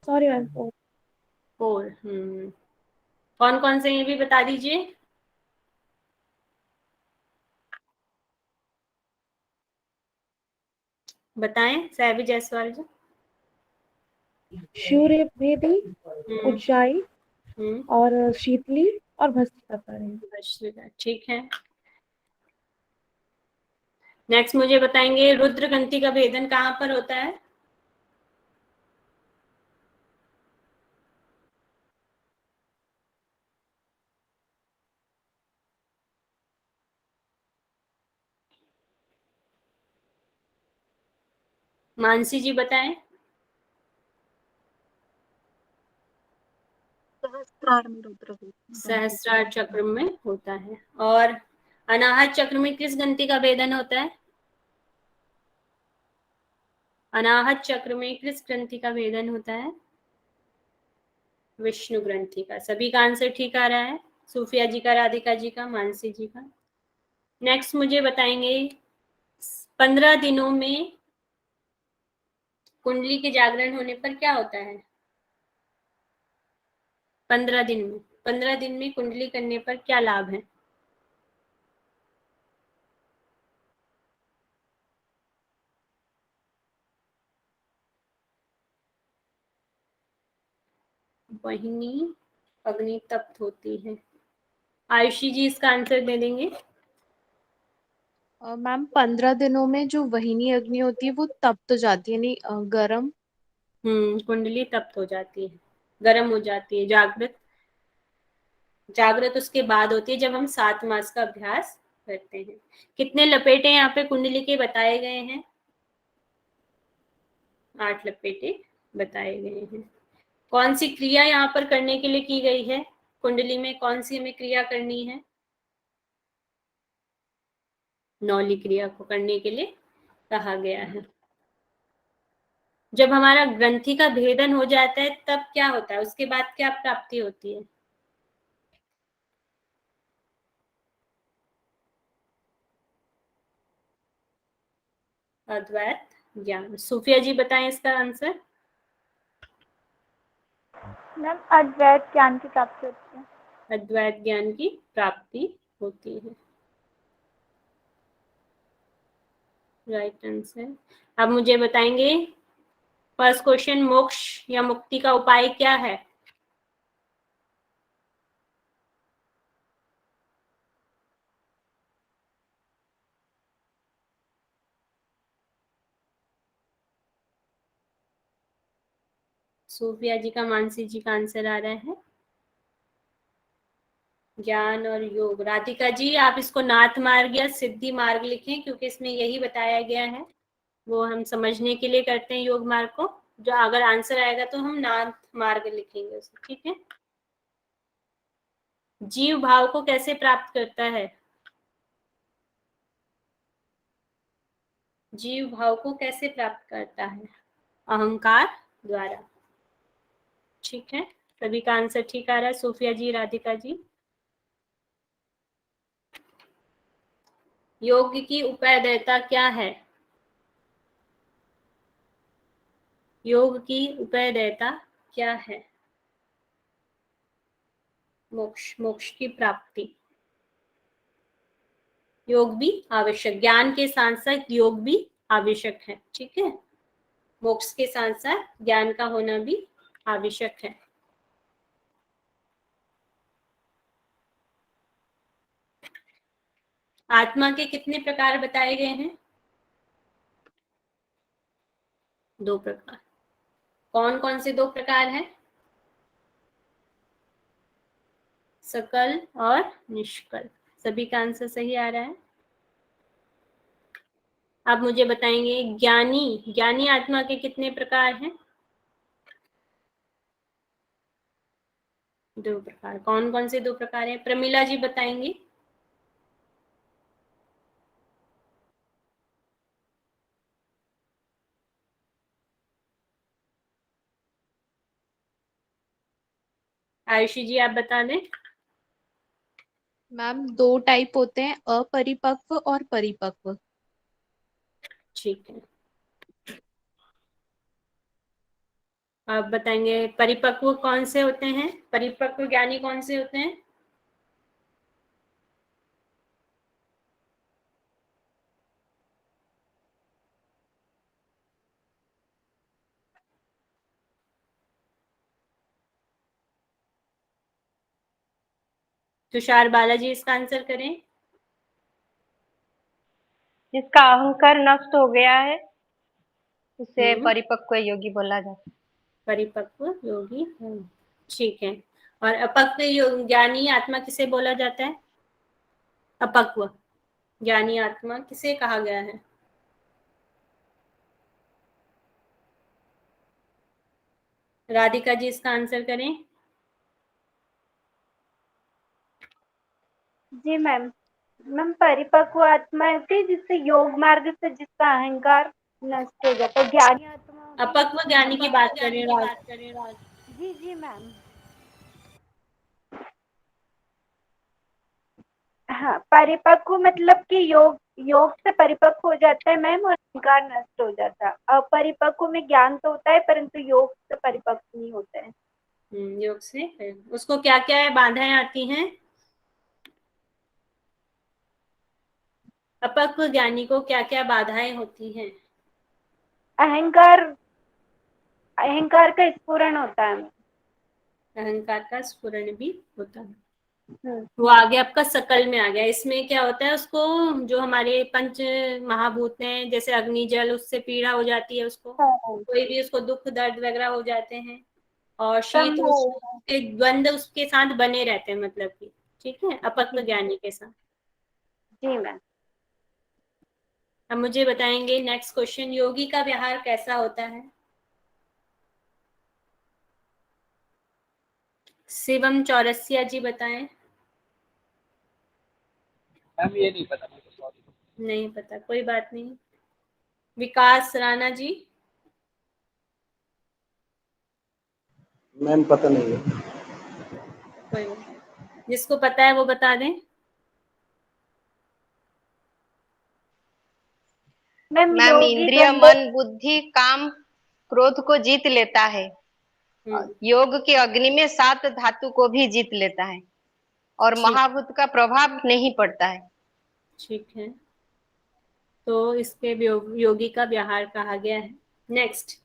Sorry ma'am 4। 4। कौन कौन से ये भी बता दीजिए। बताएं सैवी जायसवाल जी। सूर्य भेदी, हम्म, ऊंचाई हम्म, और शीतली और भस्त्रिका। भस्त्रिका, ठीक है। नेक्स्ट मुझे बताएंगे रुद्र ग्रंथि का भेदन कहाँ पर होता है? मानसी जी बताएं। सहस्त्रार में रुद्र सहस्त्रार चक्र में होता है। और अनाहत चक्र में किस ग्रंथि का भेदन होता है? अनाहत चक्र में किस ग्रंथि का भेदन होता है? विष्णु ग्रंथि का। सभी का आंसर ठीक आ रहा है, सूफिया जी का, राधिका जी का, मानसी जी का। नेक्स्ट मुझे बताएंगे 15 दिनों में कुंडली के जागरण होने पर क्या होता है? 15 दिन में कुंडली करने पर क्या लाभ है? वाहिनी अग्नि तप्त होती है। आयुषी जी इसका आंसर दे देंगे। मैम 15 दिनों में जो वहिनी अग्नि होती है वो तप्त हो जाती है, यानी गर्म। कुंडली तप्त हो जाती है, गर्म हो जाती है। जागृत उसके बाद होती है जब हम 7 मास का अभ्यास करते हैं। कितने लपेटे यहाँ पे कुंडली के बताए गए हैं? 8 लपेटे बताए गए हैं। कौन सी क्रिया यहाँ पर करने के लिए की गई है? कुंडली में कौन सी हमें क्रिया करनी है? नौली क्रिया को करने के लिए कहा गया है। जब हमारा ग्रंथि का भेदन हो जाता है तब क्या होता है, उसके बाद क्या प्राप्ति होती है? अद्वैत ज्ञान। सूफिया जी बताएं इसका आंसर। मैम अद्वैत ज्ञान की प्राप्ति होती है। अद्वैत ज्ञान की प्राप्ति होती है, राइट आंसर। अब मुझे बताएंगे फर्स्ट क्वेश्चन, मोक्ष या मुक्ति का उपाय क्या है? सूफिया जी का, मानसी जी का आंसर आ रहा है ज्ञान और योग। राधिका जी आप इसको नाथ मार्ग या सिद्धि मार्ग लिखें, क्योंकि इसमें यही बताया गया है। वो हम समझने के लिए करते हैं योग मार्ग को। जो अगर आंसर आएगा तो हम नाथ मार्ग लिखेंगे उसे, ठीक है। जीव भाव को कैसे प्राप्त करता है? जीव भाव को कैसे प्राप्त करता है? अहंकार द्वारा, ठीक है। सभी का आंसर ठीक आ रहा है, सूफिया जी, राधिका जी। योग की उपादेयता क्या है? योग की उपादेयता क्या है? मोक्ष, मोक्ष की प्राप्ति। योग भी आवश्यक, ज्ञान के साथ साथ योग भी आवश्यक है, ठीक है। मोक्ष के साथ साथ ज्ञान का होना भी आवश्यक है। आत्मा के कितने प्रकार बताए गए हैं? 2 प्रकार। कौन कौन से 2 प्रकार हैं? सकल और निष्कल। सभी का आंसर सही आ रहा है। आप मुझे बताएंगे ज्ञानी आत्मा के कितने प्रकार हैं? 2 प्रकार। कौन कौन से 2 प्रकार हैं? प्रमिला जी बताएंगी। आयुषी जी आप बता दें। मैम दो टाइप होते हैं, अपरिपक्व और परिपक्व। ठीक है, आप बताएंगे परिपक्व कौन से होते हैं, परिपक्व ज्ञानी कौन से होते हैं? तुषार बालाजी इसका आंसर करें। जिसका अहंकार नष्ट हो गया है उसे हम्म, परिपक्व योगी बोला जाता है। परिपक्व योगी। ठीक है, और अपक्व ज्ञानी आत्मा किसे बोला जाता है? अपक्व ज्ञानी आत्मा किसे कहा गया है? राधिका जी इसका आंसर करें। जी मैम। मैम परिपक्व आत्मा होती है जिससे योग मार्ग से जिसका अहंकार नष्ट हो जाता है। ज्ञानी आत्मा होती है अपक्व ज्ञानी की बात कर रहे हो। जी जी मैम। हाँ, परिपक्व मतलब कि योग योग से परिपक्व हो जाता है मैम और अहंकार नष्ट हो जाता है। अपरिपक्व में ज्ञान तो होता है परंतु योग से परिपक्व नहीं होता है। योग से उसको क्या क्या बाधाएं आती हैं? अपक्व ज्ञानी को क्या क्या बाधाएं होती हैं? अहंकार अहंकार का स्फुरण होता है। अहंकार का स्फुरण भी होता है। हम्म, वो आगे आपका सकल में आ गया। इसमें क्या होता है, उसको जो हमारे पंच महाभूत हैं जैसे अग्नि जल, उससे पीड़ा हो जाती है उसको, हाँ, कोई भी उसको दुख दर्द वगैरह हो जाते हैं, और शीत संभव। उष्ण के द्वंद उसके साथ बने रहते हैं, मतलब कि ठीक है, अपक्व जी ज्ञानी के साथ। जी मैम। अब मुझे बताएंगे नेक्स्ट क्वेश्चन, योगी का व्यवहार कैसा होता है? शिवम चौरसिया जी बताएं। मैम ये नहीं पता मुझे, सॉरी। नहीं पता, कोई बात नहीं। विकास राणा जी। मैम पता नहीं है। कोई बात नहीं। जिसको पता है वो बता दें। मैम मैम योगी इंद्रिय द्वंद्व। मन बुद्धि काम क्रोध को जीत लेता है। योग के अग्नि में 7 धातु को भी जीत लेता है और ठीक, महाभूत का प्रभाव नहीं पड़ता है। ठीक है, तो इसके योगी का व्यवहार कहा गया है। नेक्स्ट,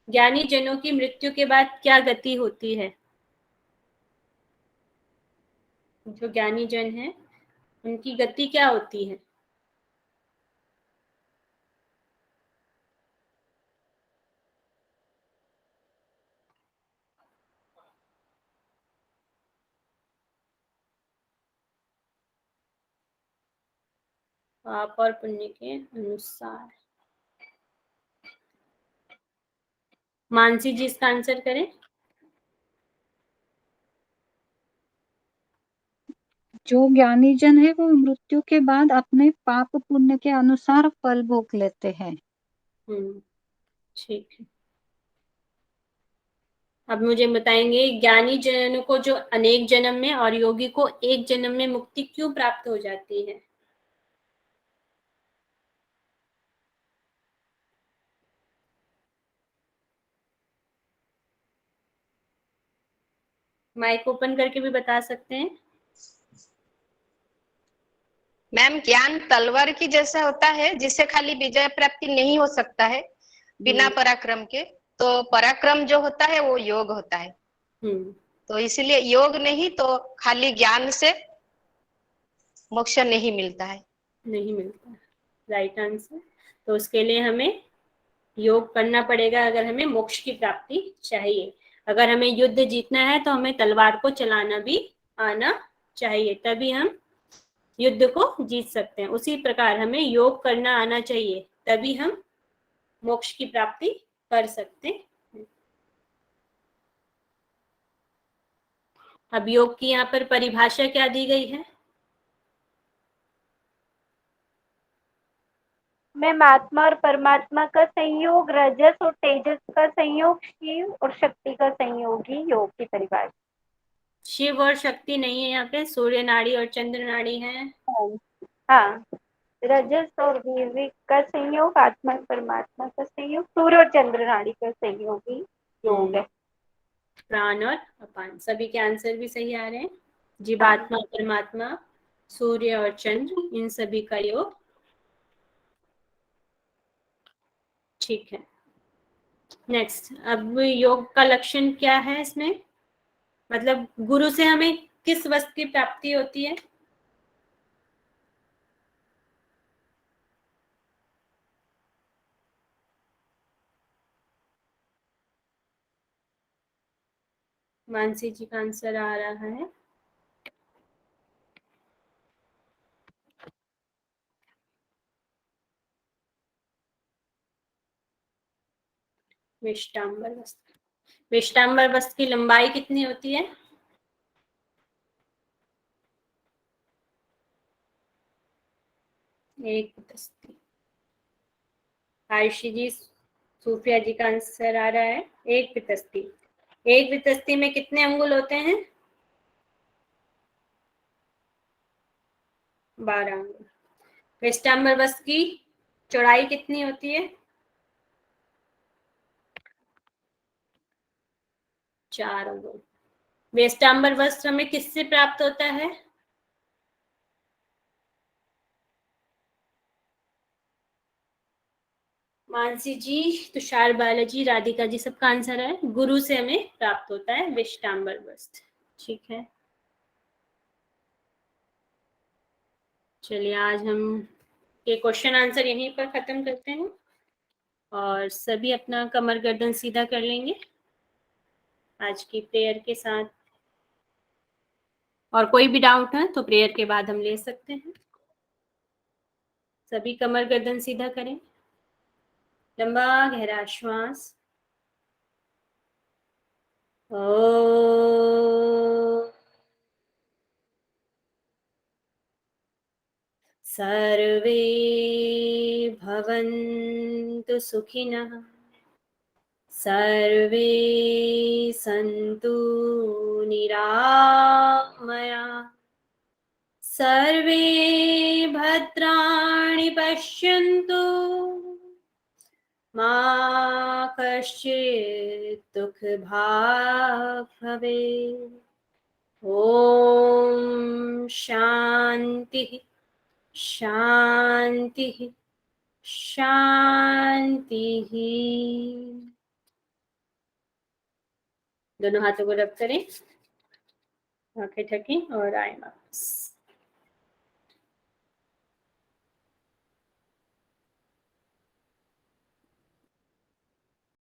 ज्ञानी जनों की मृत्यु के बाद क्या गति होती है? जो ज्ञानी जन है उनकी गति क्या होती है? पाप और पुण्य के अनुसार। मानसी जी इसका आंसर करें। जो ज्ञानी जन है वो मृत्यु के बाद अपने पाप पुण्य के अनुसार फल भोग लेते हैं। ठीक है, अब मुझे बताएंगे ज्ञानी जन को जो अनेक जन्म में और योगी को एक जन्म में मुक्ति क्यों प्राप्त हो जाती है? माइक ओपन करके भी बता सकते हैं। मैम ज्ञान तलवार की जैसा होता है जिससे खाली विजय प्राप्ति नहीं हो सकता है बिना पराक्रम के, तो पराक्रम जो होता है वो योग होता है। तो इसलिए योग नहीं तो खाली ज्ञान से मोक्ष नहीं मिलता है। नहीं मिलता, राइट आंसर। तो उसके लिए हमें योग करना पड़ेगा अगर हमें मोक्ष की प्राप्ति चाहिए। अगर हमें युद्ध जीतना है तो हमें तलवार को चलाना भी आना चाहिए, तभी हम युद्ध को जीत सकते हैं। उसी प्रकार हमें योग करना आना चाहिए, तभी हम मोक्ष की प्राप्ति कर सकते हैं। अब योग की यहाँ पर परिभाषा क्या दी गई है? मैम आत्मा और परमात्मा का संयोग, रजस और तेजस का संयोग, शिव और शक्ति का संयोग ही योग की परिभाषा। शिव और शक्ति नहीं है यहाँ पे, सूर्य नाड़ी और चंद्र नाड़ी है। हाँ, रजस और वीर्य का संयोग, आत्मा और परमात्मा का संयोग, सूर्य और चंद्र नाड़ी का संयोग ही योग है। प्राण और अपान, सभी के आंसर भी सही आ रहे हैं। जीवात्मा, परमात्मा, सूर्य और चंद्र, इन सभी का योग। ठीक है, नेक्स्ट। अब योग का लक्षण क्या है इसमें, मतलब गुरु से हमें किस वस्तु की प्राप्ति होती है? मानसी जी का आंसर आ रहा है। विष्टांबर वस्त्र। विष्टांबर वस्त्र की लंबाई कितनी होती है? एक वितस्ती। आयुषी जी, सूफिया जी का आंसर आ रहा है एक वितस्ती। एक वितस्ती में कितने अंगुल होते हैं? 12 अंगुल। विष्टांबर वस्त्र की चौड़ाई कितनी होती है? 4 अंगुल। विष्टांबर वस्त्र हमें किससे प्राप्त होता है? मानसी जी, तुषार बालाजी, राधिका जी, सबका आंसर है गुरु से हमें प्राप्त होता है विष्टांबर वस्त्र। ठीक है, चलिए आज हम ये क्वेश्चन आंसर यहीं पर खत्म करते हैं और सभी अपना कमर गर्दन सीधा कर लेंगे आज की प्रेयर के साथ। और कोई भी डाउट है तो प्रेयर के बाद हम ले सकते हैं। सभी कमर गर्दन सीधा करें, लंबा गहरा श्वास। सर्वे भवन्तु सुखिनः, सर्वे सन्तु निरामया, सर्वे भद्राणि पश्यन्तु, मा कश्चित् दुःखभाग् भवेत्। ॐ शान्तिः शान्तिः शान्तिः। दोनों हाथों को रब करें, आंखें ढकें और आए वापस।